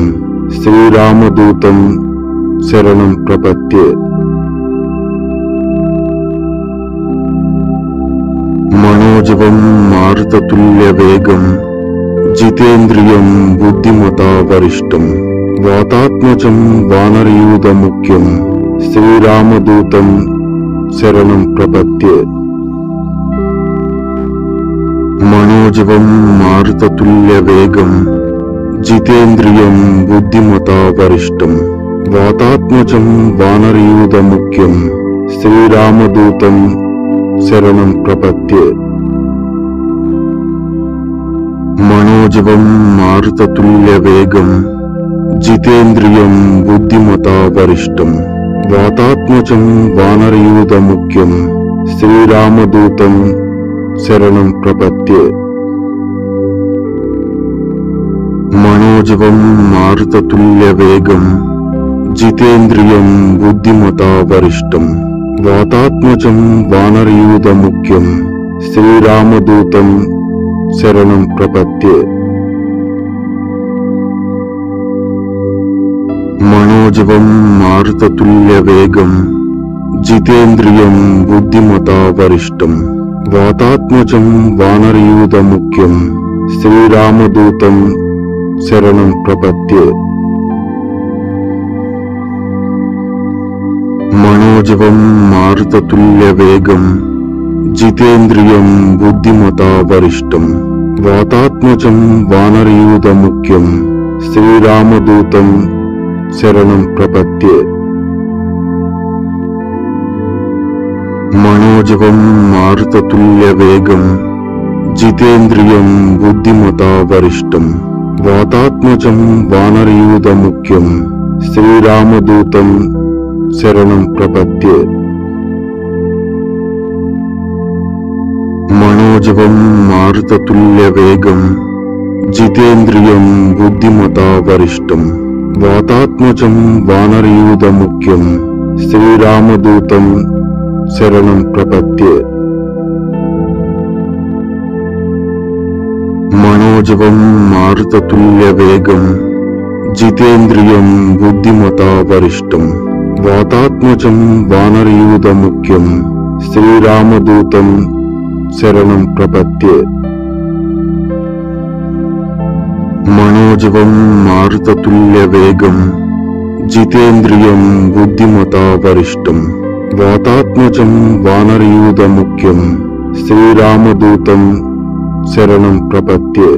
శ్రీరామదూతం శరణం ప్రపద్యే. మనోజవం మారుతతుల్యవేగం జితేంద్రియం బుద్ధిమతా వరిష్టం వాతాత్మజం వానరయూధముఖ్యం శ్రీరామదూతం శరణం ప్రపద్యే. మనోజవం మారుతతుల్యవేగం జితేంద్రియం బుద్ధిమతా వరిష్టం వాతాత్మజం వానరయూధముఖ్యం శ్రీరామదూతం శరణం ప్రపద్యే. మనోజవం మారుతతుల్యవేగం జితేంద్రియం బుద్ధిమతా వరిష్టం వాతాత్మజం వానరయూధముఖ్యం శ్రీరామదూతం శరణం ప్రపద్యే. మనోజవం మారుతతుల్యవేగం జితేంద్రియం బుద్ధిమతా వరిష్టం వాతాత్మజం వానరయూధముఖ్యం శ్రీరామదూతం శరణం ప్రపద్యే. మనోజవం మారుతతుల్యవేగం జితేంద్రియం బుద్ధిమతా వరిష్టం వాతాత్మజం వానరయూధముఖ్యం శ్రీరామదూతం శరణం ప్రపద్యే. మనోజవం మారుతతుల్యవేగం జితేంద్రియం బుద్ధిమతా వరిష్టం వాతాత్మజం వానరయూధముఖ్యం శ్రీరామదూతం శరణం ప్రపద్యే. మనోజవం మారుతతుల్యవేగం జితేంద్రియం బుద్ధిమతా వరిష్టం వాతాత్మజం వానరయూధముఖ్యం శ్రీరామదూతం శరణం ప్రపద్యే. మనోజవం మారుతతుల్యవేగం జితేంద్రియం బుద్ధిమతా వరిష్టం వాతాత్మజం వానరయూధముఖ్యం శ్రీరామదూతం శరణం ప్రపద్యే. మనోజవం మారుతతుల్యవేగం జితేంద్రియం బుద్ధిమతా వరిష్టం వాతాత్మజం వానరయూధముఖ్యం శ్రీరామదూతం శరణం ప్రపద్యే. మనోజవం మారుతతుల్యవేగం జితేంద్రియం బుద్ధిమతా వరిష్టం వాతాత్మజం వానరయూధముఖ్యం శ్రీరామదూతం శరణం ప్రపద్యే.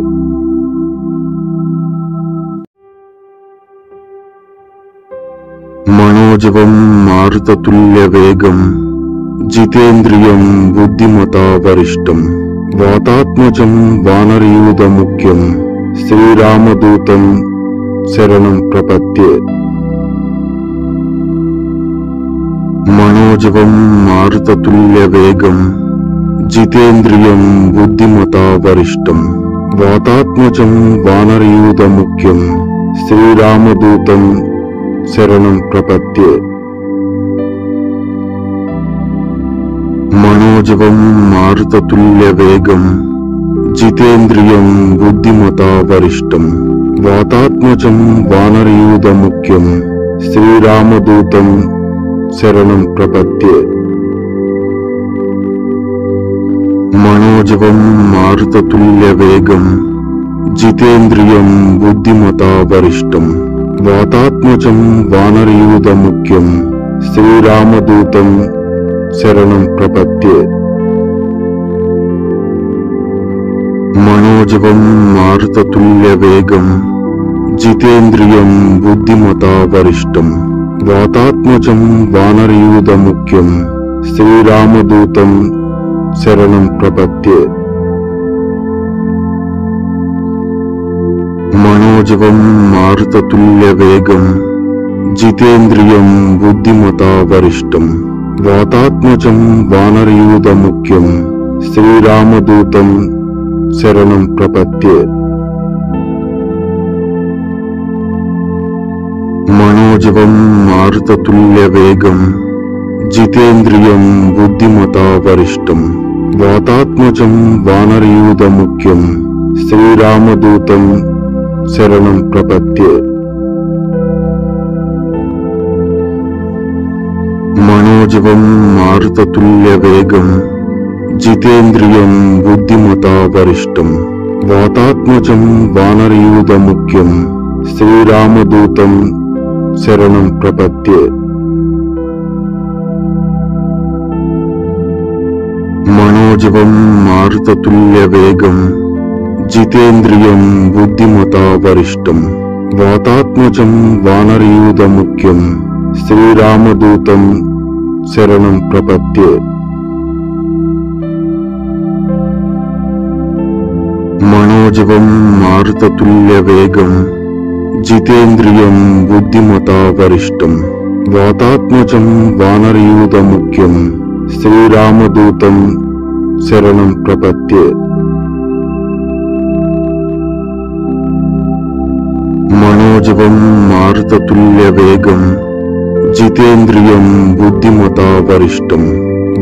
మనోజవం మారుతతుల్యవేగం జితేంద్రియం బుద్ధిమతా వరిష్టం వాతాత్మజం వానరయూధముఖ్యం శ్రీరామదూతం శరణం ప్రపద్యే. మనోజవం మారుతతుల్యవేగం జితేంద్రియం బుద్ధిమతా వరిష్టం వాతాత్మజం వానరయూధముఖ్యం శ్రీరామదూతం శరణం ప్రపద్యే. మనోజవం మారుతతుల్యవేగం జితేంద్రియం బుద్ధిమతా వరిష్టం వాతాత్మజం వానరయూధముఖ్యం శ్రీరామదూతం శరణం ప్రపద్యే. మనోజవం మారుతతుల్యవేగం జితేంద్రియం బుద్ధిమతా వరిష్టం వాతాత్మజం వానరయూధముఖ్యం శ్రీరామదూతం శరణం ప్రపద్యే. మనోజవం మారుతతుల్యవేగం జితేంద్రియం బుద్ధిమతా వరిష్టం వాతాత్మజం వానరయూధముఖ్యం శ్రీరామదూతం శరణం ప్రపద్యే. మనోజవం మారుతతుల్యవేగం జితేంద్రియం బుద్ధిమతా వరిష్టం వాతాత్మజం వానరయూధముఖ్యం శ్రీరామదూతం శరణం ప్రపద్యే. మనోజవం మారుతతుల్యవేగం జితేంద్రియం బుద్ధిమతా వరిష్టం వాతాత్మజం వానరయూధముఖ్యం శ్రీరామదూతం శరణం ప్రపద్యే. మనోజవం మారుతతుల్యవేగం జితేంద్రియం బుద్ధిమతా వరిష్టం వాతాత్మజం వానరయూధముఖ్యం శ్రీరామదూతం శరణం ప్రపద్యే. మనోజవం మారుతతుల్యవేగం జితేంద్రియం బుద్ధిమతా వరిష్టం వాతాత్మజం వానరయూధముఖ్యం శ్రీరామదూతం శరణం ప్రపద్యే. మనోజవం మారుతతుల్యవేగం జితేంద్రియం బుద్ధిమతా వరిష్టం వాతాత్మజం వానరయూధముఖ్యం శ్రీరామదూతం శరణం ప్రపద్యే. మనోజవం మారుతతుల్యవేగం జితేంద్రియం బుద్ధిమతా వరిష్టం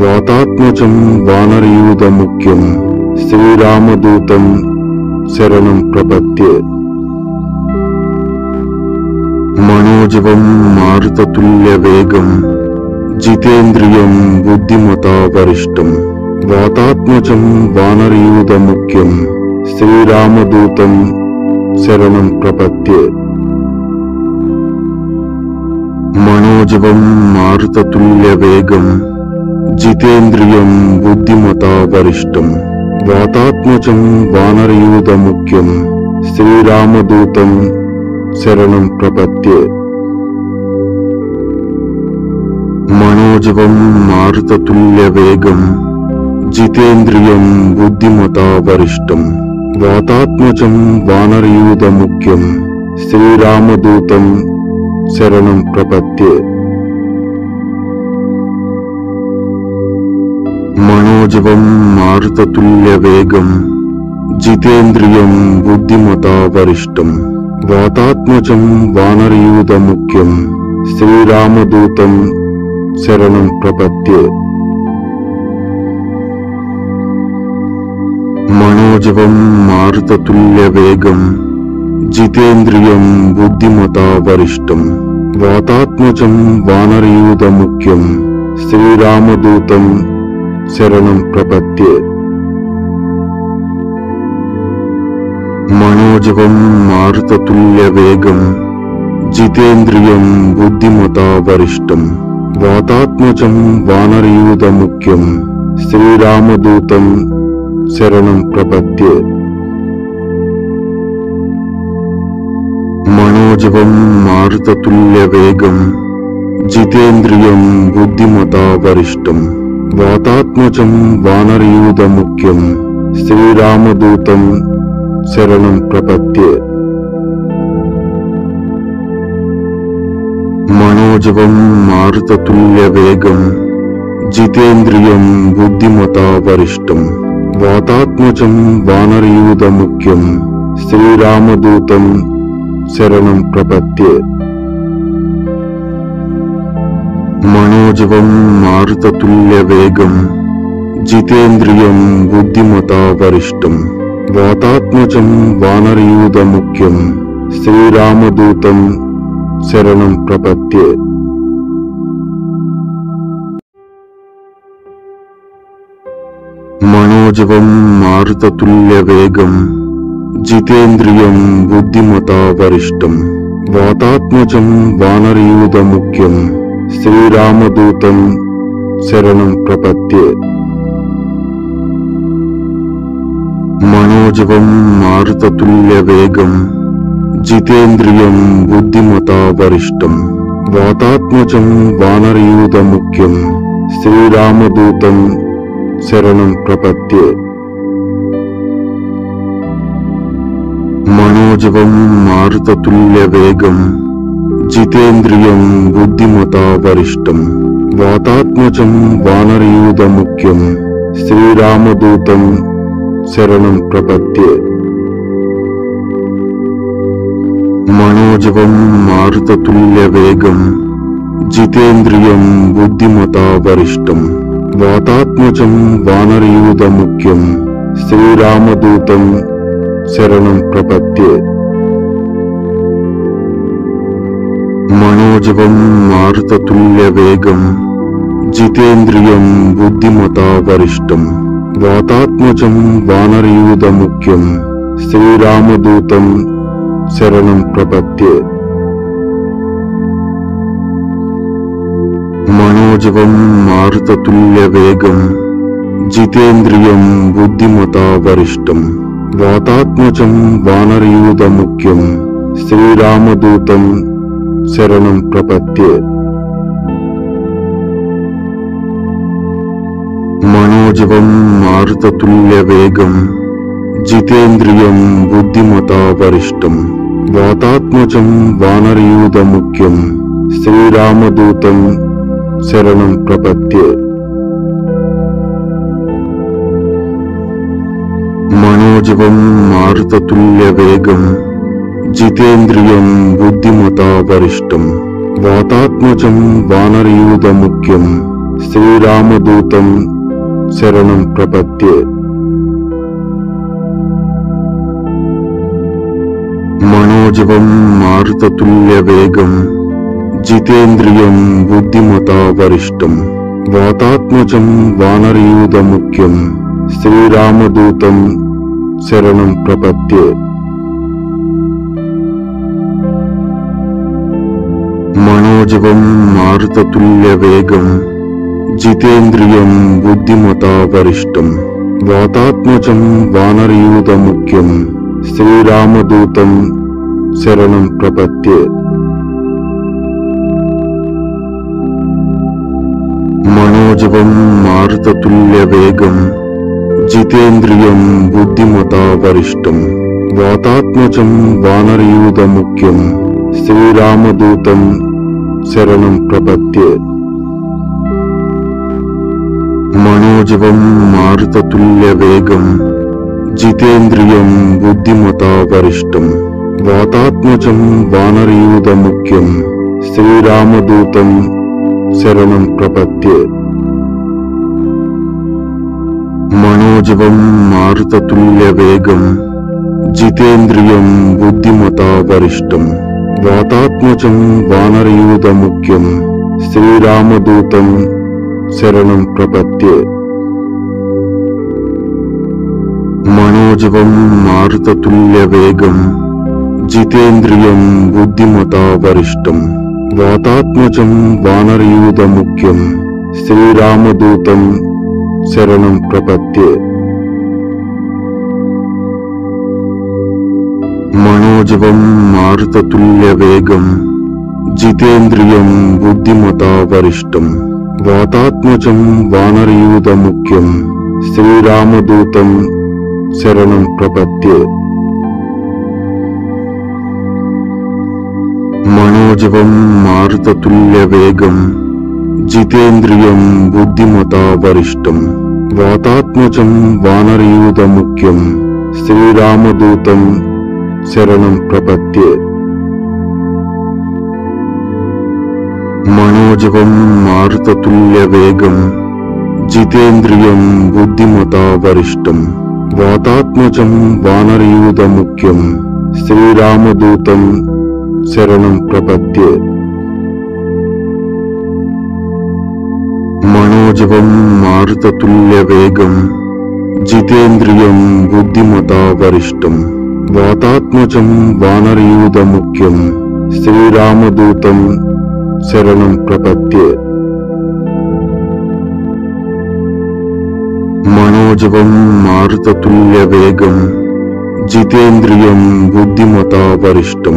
వాతాత్మజం వానరయూధముఖ్యం శ్రీరామదూతం శరణం ప్రపద్యే. మనోజవం మారుతతుల్యవేగం జితేంద్రియం బుద్ధిమతా వరిష్టం వాతాత్మజం వానరయూధముఖ్యం శ్రీరామదూతం శరణం ప్రపద్యే. మనోజవం మారుతతుల్యవేగం జితేంద్రియం బుద్ధిమతా వరిష్టం వాతాత్మజం వానరయూధముఖ్యం శ్రీరామదూతం శరణం ప్రపద్యే. మనోజవం మారుతతుల్యవేగం జితేంద్రియం బుద్ధిమతా వరిష్టం వాతాత్మజం వానరయూధముఖ్యం శ్రీరామదూతం శరణం ప్రపద్యే. మనోజవం మారుతతుల్యవేగం జితేంద్రియం బుద్ధిమతా వరిష్టం వాతాత్మజం వానరయూధముఖ్యం శ్రీరామదూతం శరణం ప్రపద్యే. మనోజవం మారుతతుల్యవేగం జితేంద్రియం బుద్ధిమతా వరిష్టం వాతాత్మజం వానరయూధముఖ్యం శ్రీరామదూతం శరణం ప్రపద్యే. మనోజవం మారుతతుల్యవేగం జితేంద్రియం బుద్ధిమతా వరిష్టం వాతాత్మజం వానరయూధముఖ్యం శ్రీరామదూతం శరణం ప్రపద్యే. మనోజవం మారుతతుల్యవేగం జితేంద్రియం బుద్ధిమతా వరిష్టం వాతాత్మజం వానరయూధముఖ్యం శ్రీరామదూతం శరణం ప్రపద్యే. మనోజవం మారుతతుల్యవేగం జితేంద్రియం బుద్ధిమతా వరిష్టం వాతాత్మజం వానరయూధముఖ్యం శ్రీరామదూతం శరణం ప్రపద్యే. మనోజవం మారుతతుల్యవేగం జితేంద్రియం బుద్ధిమతా వరిష్టం వాతాత్మజం వానరయూధముఖ్యం శ్రీరామదూతం శరణం ప్రపద్యే. మనోజవం మారుతతుల్యవేగం జితేంద్రియం బుద్ధిమతా వరిష్టం వాతాత్మజం వానరయూధముఖ్యం శ్రీరామదూతం శరణం ప్రపద్యే. మనోజవం మారుతతుల్యవేగం జితేంద్రియం బుద్ధిమతా వరిష్టం వాతాత్మజం వానరయూధముఖ్యం శ్రీరామదూతం శరణం ప్రపద్యే. మనోజవం మారుతతుల్యవేగం జితేంద్రియం బుద్ధిమతా వరిష్టం వాతాత్మజం వానరయూధముఖ్యం శ్రీరామదూతం శరణం ప్రపద్యే. మనోజవం మారుతతుల్యవేగం జితేంద్రియం బుద్ధిమతా వరిష్టం వాతాత్మజం వానరయూధముఖ్యం శ్రీరామదూతం శరణం ప్రపద్యే. మనోజవం మారుతతుల్యవేగం జితేంద్రియం బుద్ధిమతా వరిష్టం వాతాత్మజం వానరయూధముఖ్యం శ్రీరామదూతం శరణం ప్రపద్యే. మనోజవం మారుతతుల్యవేగం జితేంద్రియం బుద్ధిమతా వరిష్టం వాతాత్మజం వానరయూధముఖ్యం శ్రీరామదూతం శరణం ప్రపద్యే. మనోజవం మారుతతుల్యవేగం జితేంద్రియం బుద్ధిమతా వరిష్టం వాతాత్మజం వానరయూధముఖ్యం శ్రీరామదూతం శరణం ప్రపద్యే. మనోజవం మారుతతుల్యవేగం జితేంద్రియం బుద్ధిమతా వరిష్టం వాతాత్మజం వానరయూధముఖ్యం శ్రీరామదూతం శరణం ప్రపద్యే. మనోజవం మారుతతుల్యవేగం జితేంద్రియం బుద్ధిమతా వరిష్టం వాతాత్మజం వానరయూధముఖ్యం శ్రీరామదూతం శరణం ప్రపద్యే. మనోజవం మారుతతుల్యవేగం జితేంద్రియం బుద్ధిమతా వరిష్టం వాతాత్మజం వానరయూధముఖ్యం శ్రీరామదూతం శరణం ప్రపద్యే. మనోజవం మారుతతుల్యవేగం జితేంద్రియం బుద్ధిమతా వరిష్టం వాతాత్మజం వానరయూధముఖ్యం శ్రీరామదూతం శరణం ప్రపద్యే. మనోజవం మారుతతుల్యవేగం జితేంద్రియం బుద్ధిమతా వరిష్టం వాతాత్మజం వానరయూధముఖ్యం శ్రీరామదూతం శరణం ప్రపద్యే. మనోజవం మారుతతుల్యవేగం జితేంద్రియం బుద్ధిమతా వరిష్టం వాతాత్మజం వానరయూధముఖ్యం శ్రీరామదూతం శరణం ప్రపద్యే. మనోజవం మారుతతుల్యవేగం జితేంద్రియం బుద్ధిమతా వరిష్టం వాతాత్మజం వానరయూధముఖ్యం శ్రీరామదూతం శరణం ప్రపద్యే. మనోజవం మారుతతుల్యవేగం జితేంద్రియం బుద్ధిమతా వరిష్టం వాతాత్మజం వానరయూధముఖ్యం శ్రీరామదూతం శరణం ప్రపద్యే. మనోజవం మారుతతుల్యవేగం జితేంద్రియం బుద్ధిమతా వరిష్టం వాతాత్మజం వానరయూధముఖ్యం శ్రీరామదూతం శరణం ప్రపద్యే. మనోజవం మారుతతుల్యవేగం జితేంద్రియం బుద్ధిమతా వరిష్టం వాతాత్మజం వానరయూధముఖ్యం శ్రీరామదూతం శరణం ప్రపద్యే. మనోజవం మారుతతుల్యవేగం జితేంద్రియం బుద్ధిమతా వరిష్టం వాతాత్మజం వానరయూధముఖ్యం శ్రీరామదూతం శరణం ప్రపద్యే. మనోజవం మారుతతుల్యవేగం జితేంద్రియం బుద్ధిమతా వరిష్టం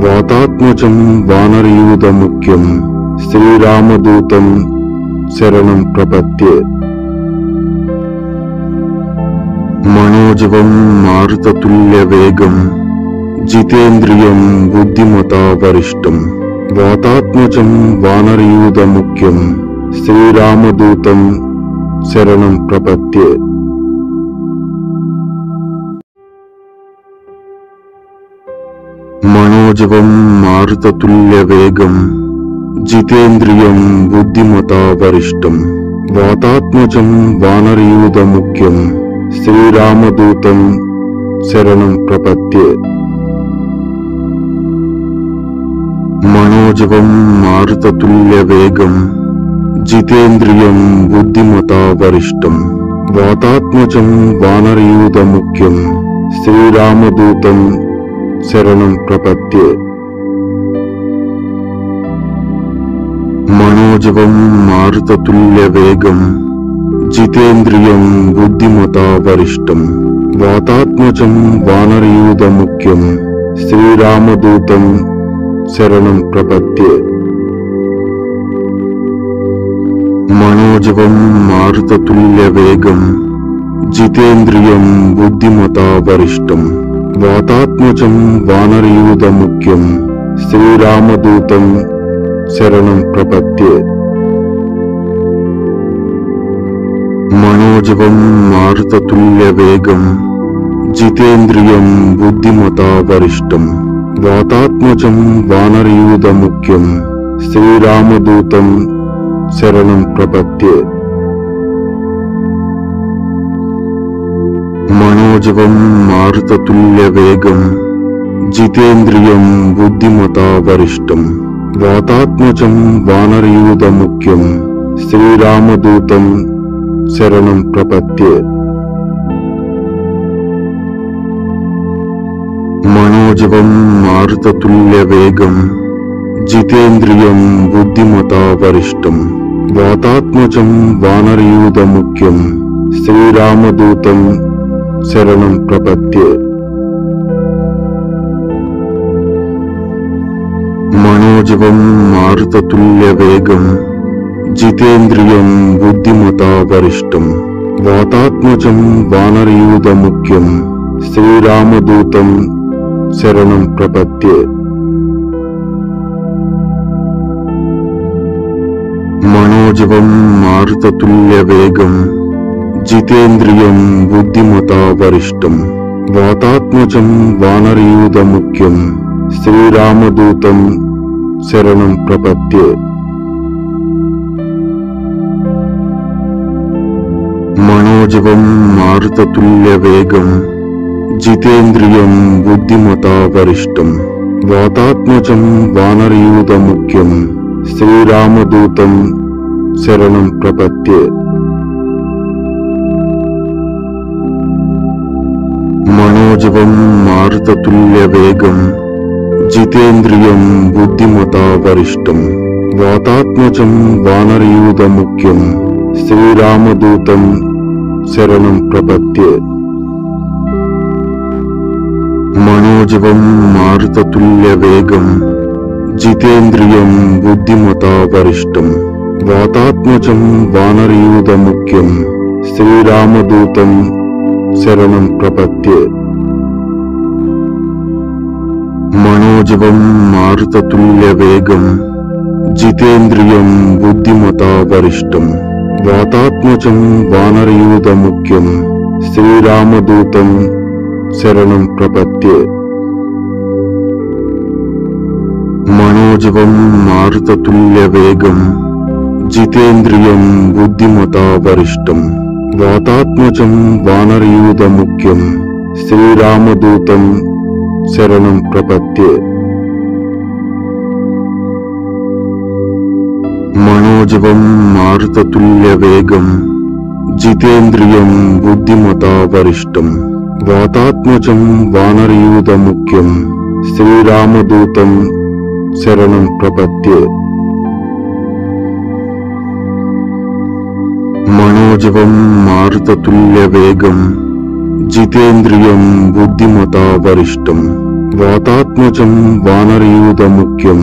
వాతాత్మజం వానరయూధముఖ్యం శ్రీరామదూతం శరణం ప్రపద్యే. మనోజవం మారుతతుల్యవేగం జితేంద్రియం బుద్ధిమతా వరిష్టం వాతాత్మజం వానరయూధముఖ్యం శ్రీరామదూతం శరణం ప్రపద్యే. మనోజవం మారుతతుల్యవేగం జితేంద్రియం బుద్ధిమతా వరిష్టం వాతాత్మజం వానరయూధముఖ్యం శ్రీరామదూతం శరణం ప్రపద్యే. మనోజవం మారుతతుల్యవేగం జితేంద్రియం బుద్ధిమతా వరిష్టం వాతాత్మజం వానరయూధముఖ్యం శ్రీరామదూతం శరణం ప్రపద్యే. మనోజవం మారుతతుల్యవేగం జితేంద్రియం బుద్ధిమతా వరిష్టం వాతాత్మజం వానరయూధముఖ్యం శ్రీరామదూతం శరణం ప్రపద్యే. మనోజవం మారుతతుల్యవేగం జితేంద్రియం బుద్ధిమతా వరిష్టం వాతాత్మజం వానరయూధముఖ్యం శ్రీరామదూతం శరణం ప్రపద్యే. మనోజవం మారుతతుల్యవేగం జితేంద్రియం బుద్ధిమతా వరిష్టం వాతాత్మజం వానరయూధముఖ్యం శ్రీరామదూతం శరణం ప్రపద్యే. మనోజవం మారుతతుల్యవేగం జితేంద్రియం బుద్ధిమతా వరిష్టం వాతాత్మజం వానరయూధముఖ్యం శ్రీరామదూతం శరణం ప్రపద్యే. మనోజవం మారుతతుల్యవేగం జితేంద్రియం బుద్ధిమతా వరిష్టం వాతాత్మజం వానరయూధముఖ్యం శ్రీరామదూతం శరణం ప్రపద్యే. మనోజవం మారుతతుల్యవేగం జితేంద్రియం బుద్ధిమతా వరిష్టం వాతాత్మజం వానరయూధముఖ్యం శ్రీరామదూతం శరణం ప్రపద్యే. మనోజవం మారుతతుల్యవేగం జితేంద్రియం బుద్ధిమతా వరిష్టం వాతాత్మజం వానరయూధముఖ్యం శ్రీరామదూతం శరణం ప్రపద్యే. మనోజవం మారుతతుల్యవేగం జితేంద్రియం బుద్ధిమతా వరిష్టం వాతాత్మజం వానరయూధముఖ్యం శ్రీరామదూతం శరణం ప్రపద్యే. మనోజవం మారుతతుల్యవేగం జితేంద్రియం బుద్ధిమతా వరిష్టం వాతాత్మజం వానరయూధముఖ్యం శ్రీరామదూతం శరణం ప్రపద్యే. మనోజవం మారుతతుల్యవేగం జితేంద్రియం బుద్ధిమతా వరిష్టం వాతాత్మజం వానరయూధముఖ్యం శ్రీరామదూతం శరణం ప్రపద్యే. మనోజవం మారుతతుల్యవేగం జితేంద్రియం బుద్ధిమతా వరిష్టం వాతాత్మజం వానరయూధముఖ్యం శ్రీరామదూతం శరణం ప్రపద్యే. మనోజవం మారుతతుల్యవేగం జితేంద్రియం బుద్ధిమతా వరిష్టం వాతాత్మజం వానరయూధముఖ్యం శ్రీరామదూతం శరణం ప్రపద్యే. మనోజవం మారుతతుల్యవేగం జితేంద్రియం బుద్ధిమతా వరిష్టం వాతాత్మజం వానరయూధముఖ్యం శ్రీరామదూతం శరణం ప్రపద్యే. మనోజవం మారుతతుల్యవేగం జితేంద్రియం బుద్ధిమతా వరిష్టం వాతాత్మజం వానరయూధముఖ్యం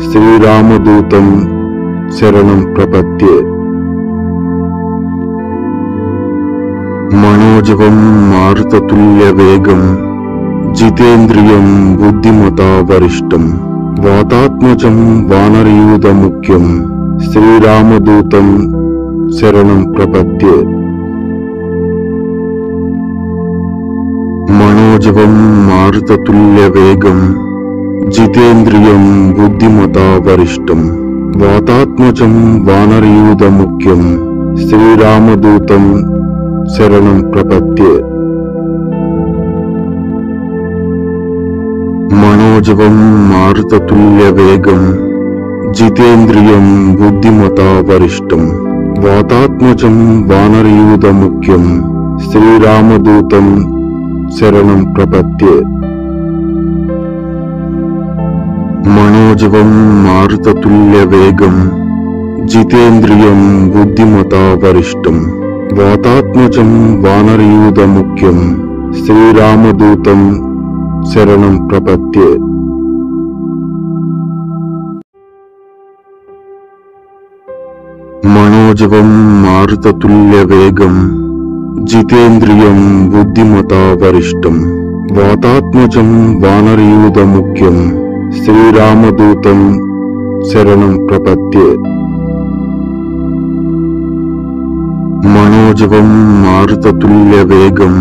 శ్రీరామదూతం శరణం ప్రపద్యే. మనోజవం మారుతతుల్యవేగం జితేంద్రియం బుద్ధిమతా వరిష్టం వాతాత్మజం వానరయూధముఖ్యం శ్రీరామదూతం శరణం ప్రపద్యే. మనోజవం మారుతతుల్యవేగం జితేంద్రియం బుద్ధిమతా వరిష్టం వాతాత్మజం వానరయూధముఖ్యం శ్రీరామదూతం శరణం ప్రపద్యే. మనోజవం మారుతతుల్యవేగం జితేంద్రియం బుద్ధిమతా వరిష్టం వాతాత్మజం వానరయూధముఖ్యం శ్రీరామదూతం శరణం ప్రపద్యే. మనోజవం మారుతతుల్యవేగం జితేంద్రియం బుద్ధిమతా వరిష్టం వాతాత్మజం వానరయూధముఖ్యం శ్రీరామదూతం శరణం ప్రపద్యే. మనోజవం మారుతతుల్యవేగం జితేంద్రియం బుద్ధిమతా వరిష్టం వాతాత్మజం వానరయూధముఖ్యం శ్రీరామదూతం శరణం ప్రపద్యే. మనోజవం మారుతతుల్యవేగం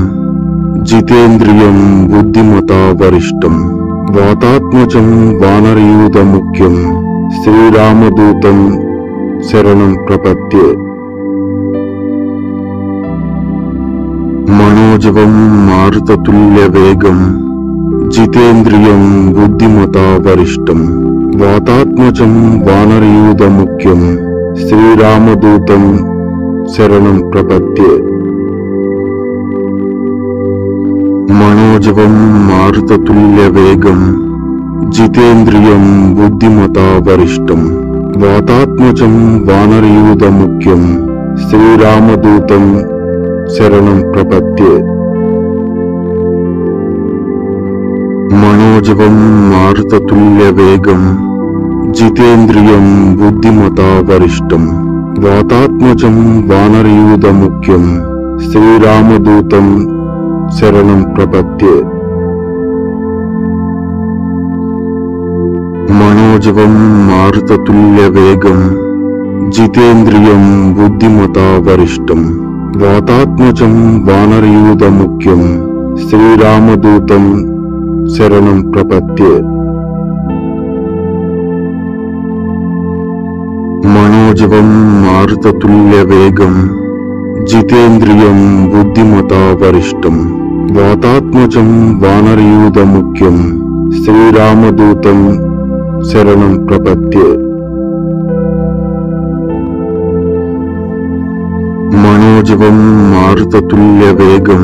జితేంద్రియం బుద్ధిమతా వరిష్టం వాతాత్మజం వానరయూధముఖ్యం శ్రీరామదూతం శరణం ప్రపద్యే. మనోజవం మారుతతుల్యవేగం జితేంద్రియం బుద్ధిమతా వరిష్టం వాతాత్మజం వానరయూధముఖ్యం శ్రీరామదూతం శరణం ప్రపద్యే. మనోజవం మారుతతుల్యవేగం జితేంద్రియం బుద్ధిమతా వరిష్టం వాతాత్మజం వానరయూధముఖ్యం శ్రీరామదూతం శరణం ప్రపద్యే. మనోజవం మారుతతుల్యవేగం జితేంద్రియం బుద్ధిమతా వరిష్టం వాతాత్మజం వానరయూధముఖ్యం శ్రీరామదూతం శరణం ప్రపద్యే. మనోజవం మారుతతుల్యవేగం జితేంద్రియం బుద్ధిమతా వరిష్టం వాతాత్మజం వానరయూధముఖ్యం శ్రీరామదూతం శరణం ప్రపద్యే. మనోజవం మారుతతుల్యవేగం జితేంద్రియం బుద్ధిమతా వరిష్టం వాతాత్మజం వానరయూధముఖ్యం శ్రీరామదూతం శరణం ప్రపద్యే. మనోజవం మారుతతుల్యవేగం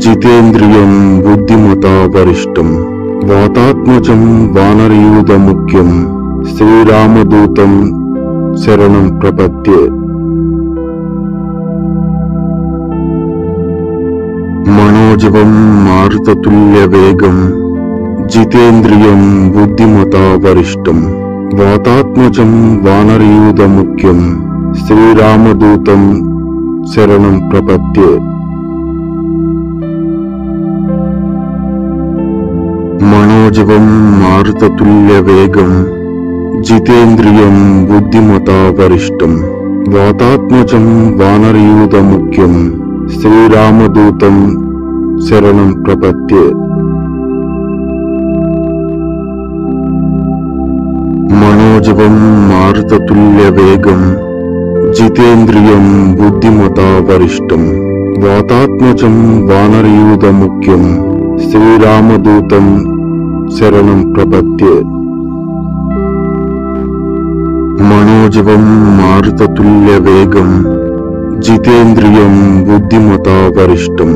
జితేంద్రియం బుద్ధిమతా వరిష్టం వాతాత్మజం వానరయూధముఖ్యం శ్రీరామదూతం శరణం ప్రపద్యే. మనోజవం మారుతతుల్యవేగం జితేంద్రియం బుద్ధిమతా వరిష్టం వాతాత్మజం వానరయూధముఖ్యం శ్రీరామదూతం శరణం ప్రపద్యే. మనోజవం మారుతతుల్యవేగం జితేంద్రియం బుద్ధిమతా వరిష్టం వాతాత్మజం వానరయూధముఖ్యం శ్రీరామదూతం శరణం ప్రపద్యే. మనోజవం మారుతతుల్యవేగం జితేంద్రియం బుద్ధిమతా వరిష్టం వాతాత్మజం వానరయూధముఖ్యం శ్రీరామదూతం శరణం ప్రపద్యే. మనోజవం మారుతతుల్యవేగం జితేంద్రియం బుద్ధిమతా వరిష్టం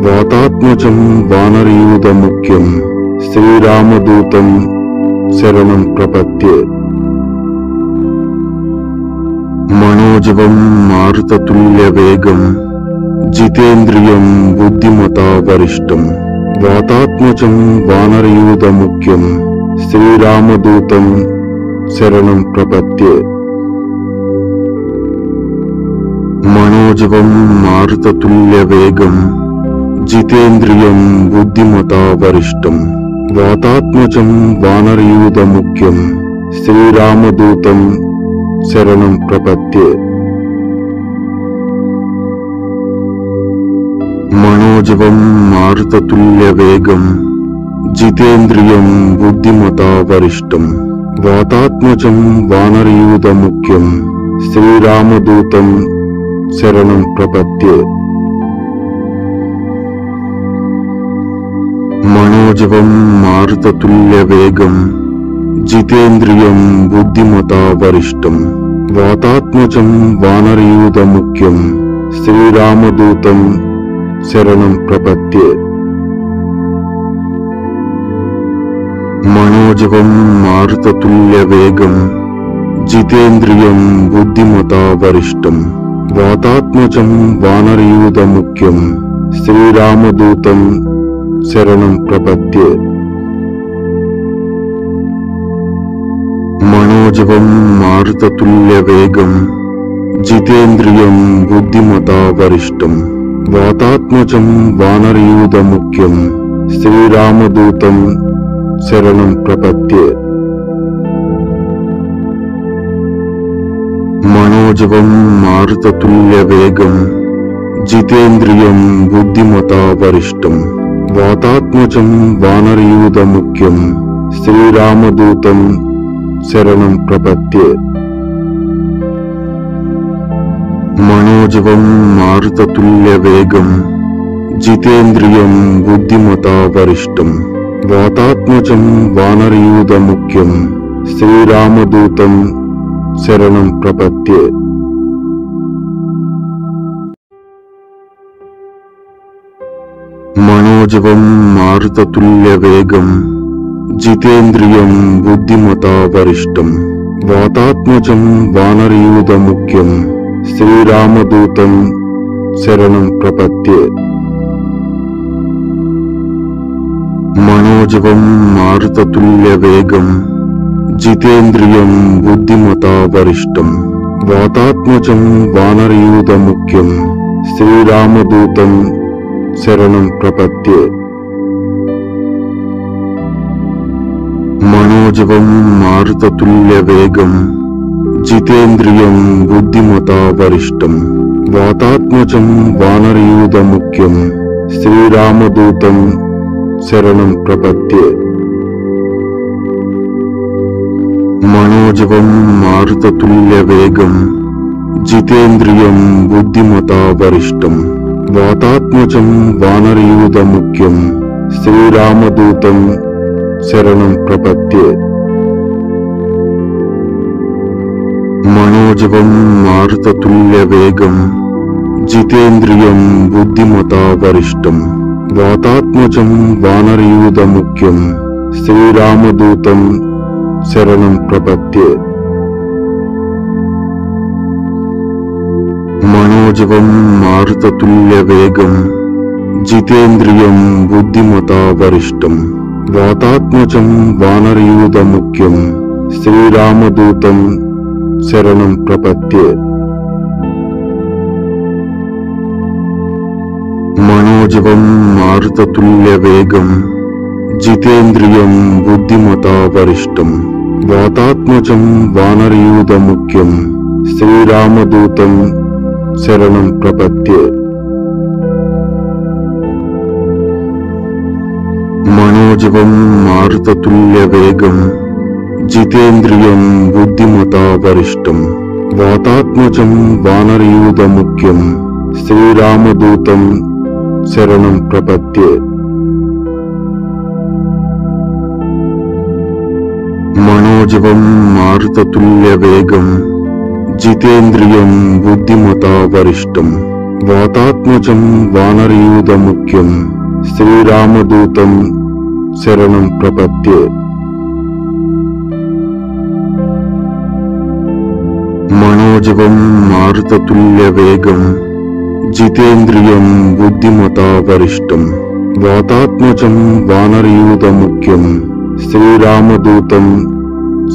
వాతాత్మజం వానరయూధముఖ్యం శ్రీరామదూతం శరణం ప్రపద్యే. మనోజవం మారుతతుల్యవేగం జితేంద్రియం బుద్ధిమతా వరిష్టం వాతాత్మజం వానరయూధముఖ్యం శ్రీరామదూతం శరణం ప్రపద్యే. మనోజవం మారుతతుల్యవేగం జితేంద్రియం బుద్ధిమతా వరిష్టం వాతాత్మజం వానరయూధముఖ్యం శ్రీరామదూతం శరణం ప్రపద్యే. మనోజవం మారుతతుల్యవేగం జితేంద్రియం బుద్ధిమతా వరిష్టం వాతాత్మజం వానరయూధముఖ్యం శ్రీరామదూతం శరణం ప్రపద్యే. మనోజవం మారుతతుల్యవేగం జితేంద్రియం బుద్ధిమతా వరిష్టం వాతాత్మజం వానరయూధముఖ్యం శ్రీరామదూతం శరణం ప్రపద్యే. మనోజవం మారుతతుల్యవేగం జితేంద్రియం బుద్ధిమతా వరిష్టం వాతాత్మజం వానరయూధముఖ్యం శ్రీరామదూతం శరణం ప్రపద్యే. మనోజవం మారుతతుల్యవేగం జితేంద్రియం బుద్ధిమతా వరిష్టం వాతాత్మజం వానరయూధముఖ్యం శ్రీరామదూతం శరణం ప్రపద్యే. మనోజవం మారుతతుల్యవేగం జితేంద్రియం బుద్ధిమతా వరిష్టం వాతాత్మజం వానరయూధముఖ్యం శ్రీరామదూతం శరణం ప్రపద్యే. మనోజవం మారుతతుల్యవేగం జితేంద్రియం బుద్ధిమతా వరిష్టం వాతాత్మజం వానరయూధముఖ్యం శ్రీరామదూతం శరణం ప్రపద్యే. మనోజవం మారుతతుల్యవేగం జితేంద్రియం బుద్ధిమతా వరిష్టం వాతాత్మజం వానరయూధముఖ్యం శ్రీరామదూతం శరణం ప్రపద్యే. మనోజవం మారుతతుల్యవేగం జితేంద్రియం బుద్ధిమతా వరిష్టం వాతాత్మజం వానరయూధముఖ్యం శ్రీరామదూతం శరణం ప్రపద్యే. మనోజవం మారుతతుల్యవేగం జితేంద్రియం బుద్ధిమతా వరిష్టం వాతాత్మజం వానరయూధముఖ్యం శ్రీరామదూతం శరణం ప్రపద్యే. మనోజవం మారుతతుల్యవేగం జితేంద్రియం బుద్ధిమతా వరిష్టం వాతాత్మజం వానరయూధముఖ్యం శ్రీరామదూతం శరణం ప్రపద్యే. మనోజవం మారుతతుల్యవేగం జితేంద్రియం బుద్ధిమతా వరిష్టం వాతాత్మజం వానరయూధముఖ్యం శ్రీరామదూతం శరణం ప్రపద్యే. మనోజవం మారుతతుల్యవేగం జితేంద్రియం బుద్ధిమతా వరిష్టం వాతాత్మజం వానరయూధముఖ్యం శ్రీరామదూతం శరణం ప్రపద్యే. మనోజవం మారుతతుల్యవేగం జితేంద్రియం బుద్ధిమతా వరిష్టం వాతాత్మజం వానరయూధముఖ్యం శ్రీరామదూతం శరణం ప్రపద్యే. మనోజవం మారుతతుల్యవేగం జితేంద్రియం బుద్ధిమతా వరిష్టం వాతాత్మజం వానరయూధముఖ్యం శ్రీరామదూతం శరణం ప్రపద్యే. మనోజవం మారుతతుల్యవేగం జితేంద్రియం బుద్ధిమతా వరిష్టం వాతాత్మజం వానరయూధముఖ్యం శ్రీరామదూతం శరణం ప్రపద్యే. మనోజవం మారుతతుల్యవేగం జితేంద్రియం బుద్ధిమతా వరిష్టం వాతాత్మజం వానరయూధముఖ్యం శ్రీరామదూతం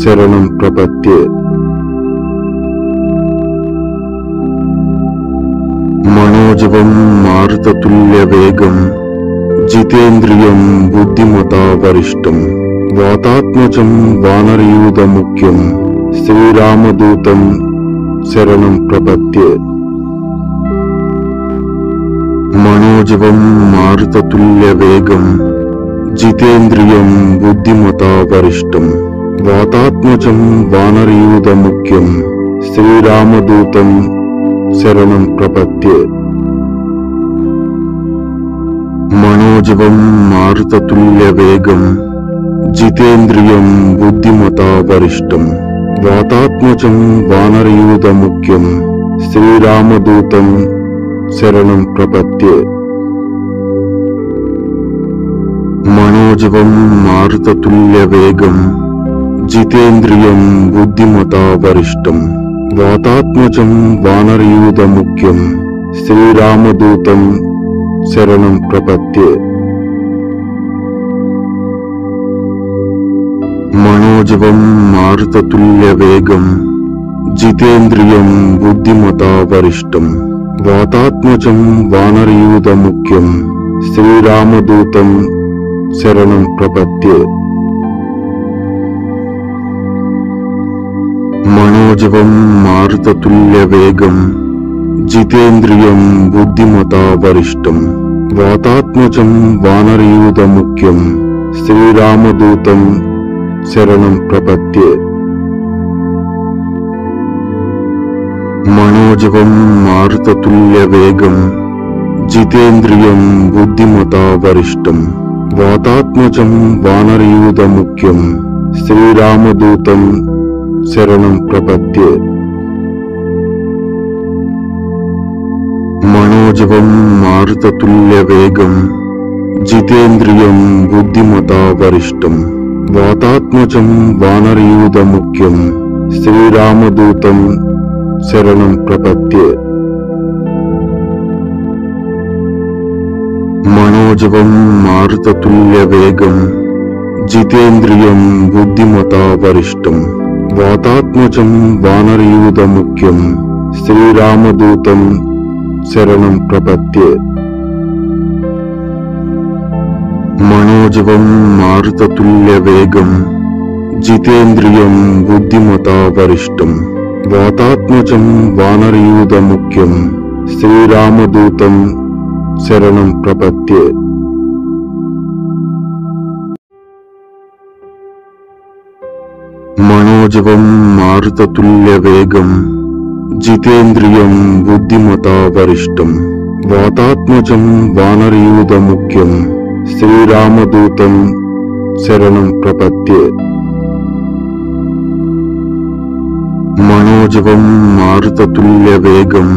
శరణం ప్రపద్యే. మనోజవం మారుతతుల్యవేగం జితేంద్రియం బుద్ధిమతా వరిష్టం వాతాత్మజం వానరయూధముఖ్యం శ్రీరామదూతం శరణం ప్రపద్యే. మనోజవం మారుతతుల్యవేగం జితేంద్రియం బుద్ధిమతా వరిష్టం వాతాత్మజం వానరయూధముఖ్యం శ్రీరామదూతం శరణం ప్రపద్యే. మనోజవం మారుతతుల్యవేగం జితేంద్రియం బుద్ధిమతా వరిష్టం వాతాత్మజం వానరయూధముఖ్యం శ్రీరామదూతం శరణం ప్రపద్యే. మనోజవం మారుతతుల్యవేగం జితేంద్రియం బుద్ధిమతా వరిష్టం వాతాత్మజం వానరయూధముఖ్యం శ్రీరామదూతం శరణం ప్రపద్యే. మనోజవం మారుతతుల్యవేగం జితేంద్రియం బుద్ధిమతా వరిష్టం వాతాత్మజం వానరయూధముఖ్యం శ్రీరామదూతం శరణం ప్రపద్యే. మనోజవం మారుతతుల్యవేగం జితేంద్రియం బుద్ధిమతా వరిష్టం వాతాత్మజం వానరయూధముఖ్యం శ్రీరామదూతం శరణం ప్రపద్యే. మనోజవం మారుతతుల్యవేగం జితేంద్రియం బుద్ధిమతా వరిష్టం వాతాత్మజం వానరయూధముఖ్యం శ్రీరామదూతం శరణం ప్రపద్యే. మనోజవం మారుతతుల్యవేగం జితేంద్రియం బుద్ధిమతా వరిష్టం వాతాత్మజం వానరయూధముఖ్యం శ్రీరామదూతం శరణం ప్రపద్యే. మనోజవం మారుతతుల్యవేగం జితేంద్రియం బుద్ధిమతా వరిష్టం వాతాత్మజం వానరయూధముఖ్యం శ్రీరామదూతం శరణం ప్రపద్యే. మనోజవం మారుతతుల్యవేగం జితేంద్రియం బుద్ధిమతా వరిష్టం వాతాత్మజం వానరయూధముఖ్యం శ్రీరామదూతం శరణం ప్రపద్యే. మనోజవం మారుతతుల్యవేగం జితేంద్రియం బుద్ధిమతా వరిష్టం వాతాత్మజం వానరయూధముఖ్యం శ్రీరామదూతం శరణం ప్రపద్యే. మనోజవం మారుతతుల్యవేగం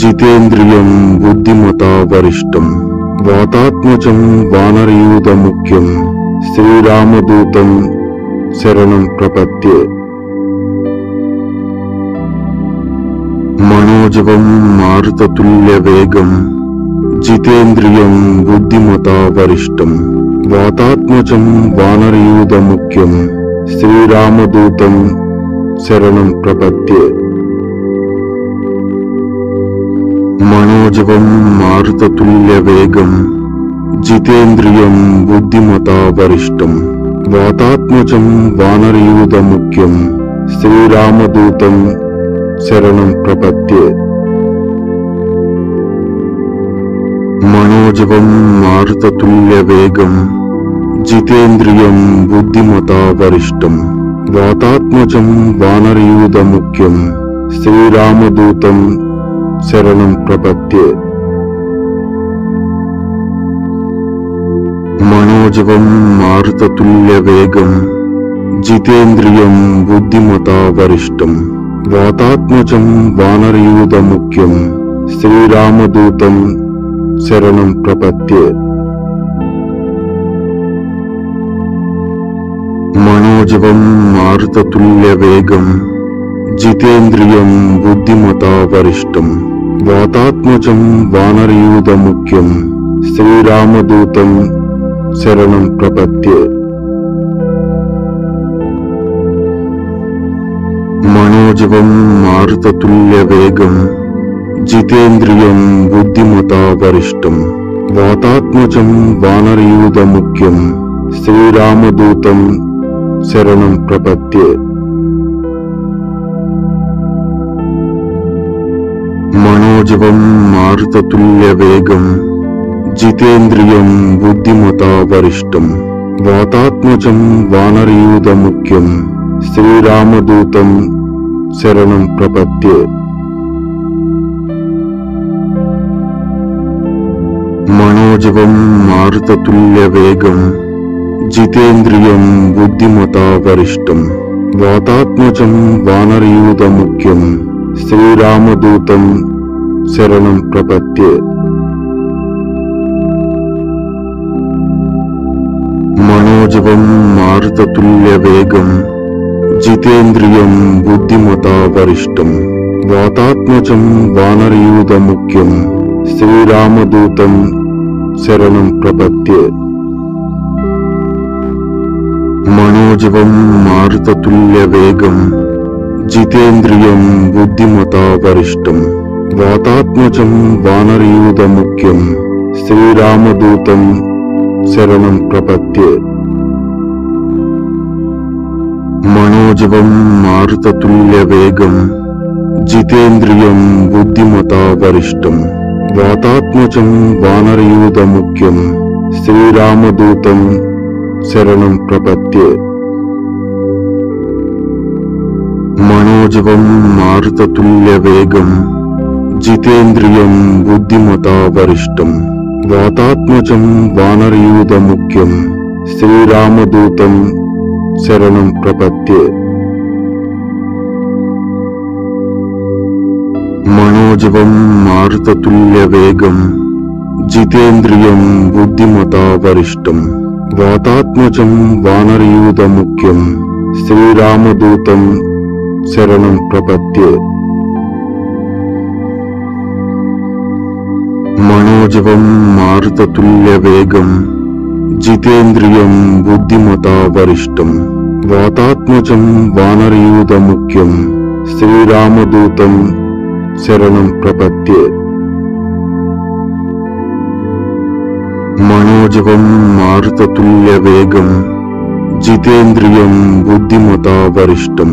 జితేంద్రియం బుద్ధిమతా వరిష్టం వాతాత్మజం వానరయూధముఖ్యం శ్రీరామదూతం శరణం ప్రపద్యే. మనోజవం మారుతతుల్యవేగం జితేంద్రియం బుద్ధిమతా వరిష్టం వాతాత్మజం వానరయూధముఖ్యం శ్రీరామదూతం శరణం ప్రపద్యే. మనోజవం మారుతతుల్యవేగం జితేంద్రియం బుద్ధిమతా వరిష్టం వాతాత్మజం వానరయూధముఖ్యం శ్రీరామదూతం శరణం ప్రపద్యే. మనోజవం మారుతతుల్యవేగం జితేంద్రియం బుద్ధిమతా వరిష్టం వాతాత్మజం వానరయూధముఖ్యం శ్రీరామదూతం శరణం ప్రపద్యే. మనోజవం మారుతతుల్యవేగం జితేంద్రియం బుద్ధిమతా వరిష్టం వాతాత్మజం వానరయూధముఖ్యం శ్రీరామదూతం శరణం ప్రపద్యే. మనోజవం మారుతతుల్యవేగం జితేంద్రియం బుద్ధిమతా వరిష్టం వాతాత్మజం వానరయూధముఖ్యం శ్రీరామదూతం శరణం ప్రపద్యే. మనోజవం మారుతతుల్యవేగం జితేంద్రియం బుద్ధిమతా వరిష్టం వాతాత్మజం వానరయూధముఖ్యం శ్రీరామదూతం శరణం ప్రపద్యే. మనోజవం మారుతతుల్యవేగం జితేంద్రియం బుద్ధిమతా వరిష్టం వాతాత్మజం వానరయూధముఖ్యం శ్రీరామదూతం శరణం ప్రపద్యే. మనోజవం మారుతతుల్యవేగం జితేంద్రియం బుద్ధిమతా వరిష్టం వాతాత్మజం వానరయూధముఖ్యం శ్రీరామదూతం శరణం ప్రపద్యే. మనోజవం మారుతతుల్యవేగం జితేంద్రియం బుద్ధిమతా వరిష్టం వాతాత్మజం వానరయూధముఖ్యం శ్రీరామదూతం శరణం ప్రపద్యే. మనోజవం మారుతతుల్యవేగం జితేంద్రియం బుద్ధిమతా వరిష్టం వాతాత్మజం వానరయూధముఖ్యం శ్రీరామదూతం శరణం ప్రపద్యే. మనోజవం మారుతతుల్యవేగం జితేంద్రియం బుద్ధిమతా వరిష్టం వాతాత్మజం వానరయూధముఖ్యం శ్రీరామదూతం శరణం ప్రపద్యే. మనోజవం మారుతతుల్యవేగం జితేంద్రియం బుద్ధిమతా వరిష్టం వాతాత్మజం వానరయూధముఖ్యం శ్రీరామదూతం శరణం ప్రపద్యే. మనోజవం మారుతతుల్యవేగం జితేంద్రియం బుద్ధిమతా వరిష్టం వాతాత్మజం వానరయూధముఖ్యం శ్రీరామదూతం శరణం ప్రపద్యే. మనోజవం మారుతతుల్యవేగం జితేంద్రియం బుద్ధిమతా వరిష్టం వాతాత్మజం వానరయూధముఖ్యం శ్రీరామదూతం శరణం ప్రపద్యే. మనోజవం మారుతతుల్యవేగం జితేంద్రియం బుద్ధిమతా వరిష్టం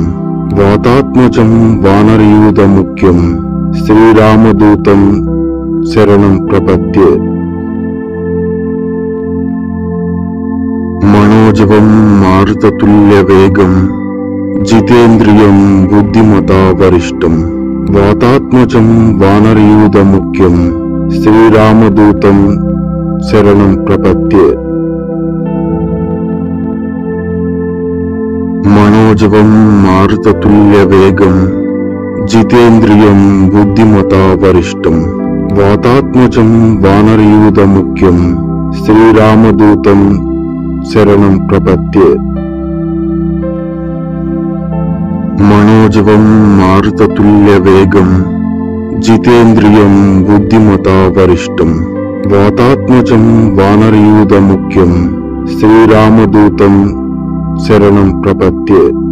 వాతాత్మజం వానరయూధముఖ్యం శ్రీరామదూతం శరణం ప్రపద్యే. మనోజవం మారుతతుల్యవేగం జితేంద్రియం బుద్ధిమతా వరిష్టం. వాతాత్మజం వానరయూధముఖ్యం శ్రీరామదూతం శరణం ప్రపద్యే. మనోజవం మారుతతుల్యవేగం జితేంద్రియం బుద్ధిమతా వరిష్టం. వాతాత్మజం వానరయూధముఖ్యం శ్రీరామదూతం శరణం ప్రపద్యే. మనోజవం మారుతతుల్యవేగం జితేంద్రియం బుద్ధిమతా వరిష్టం. వాతాత్మజం వానరయూధముఖ్యం శ్రీరామదూతం శరణం ప్రపద్యే.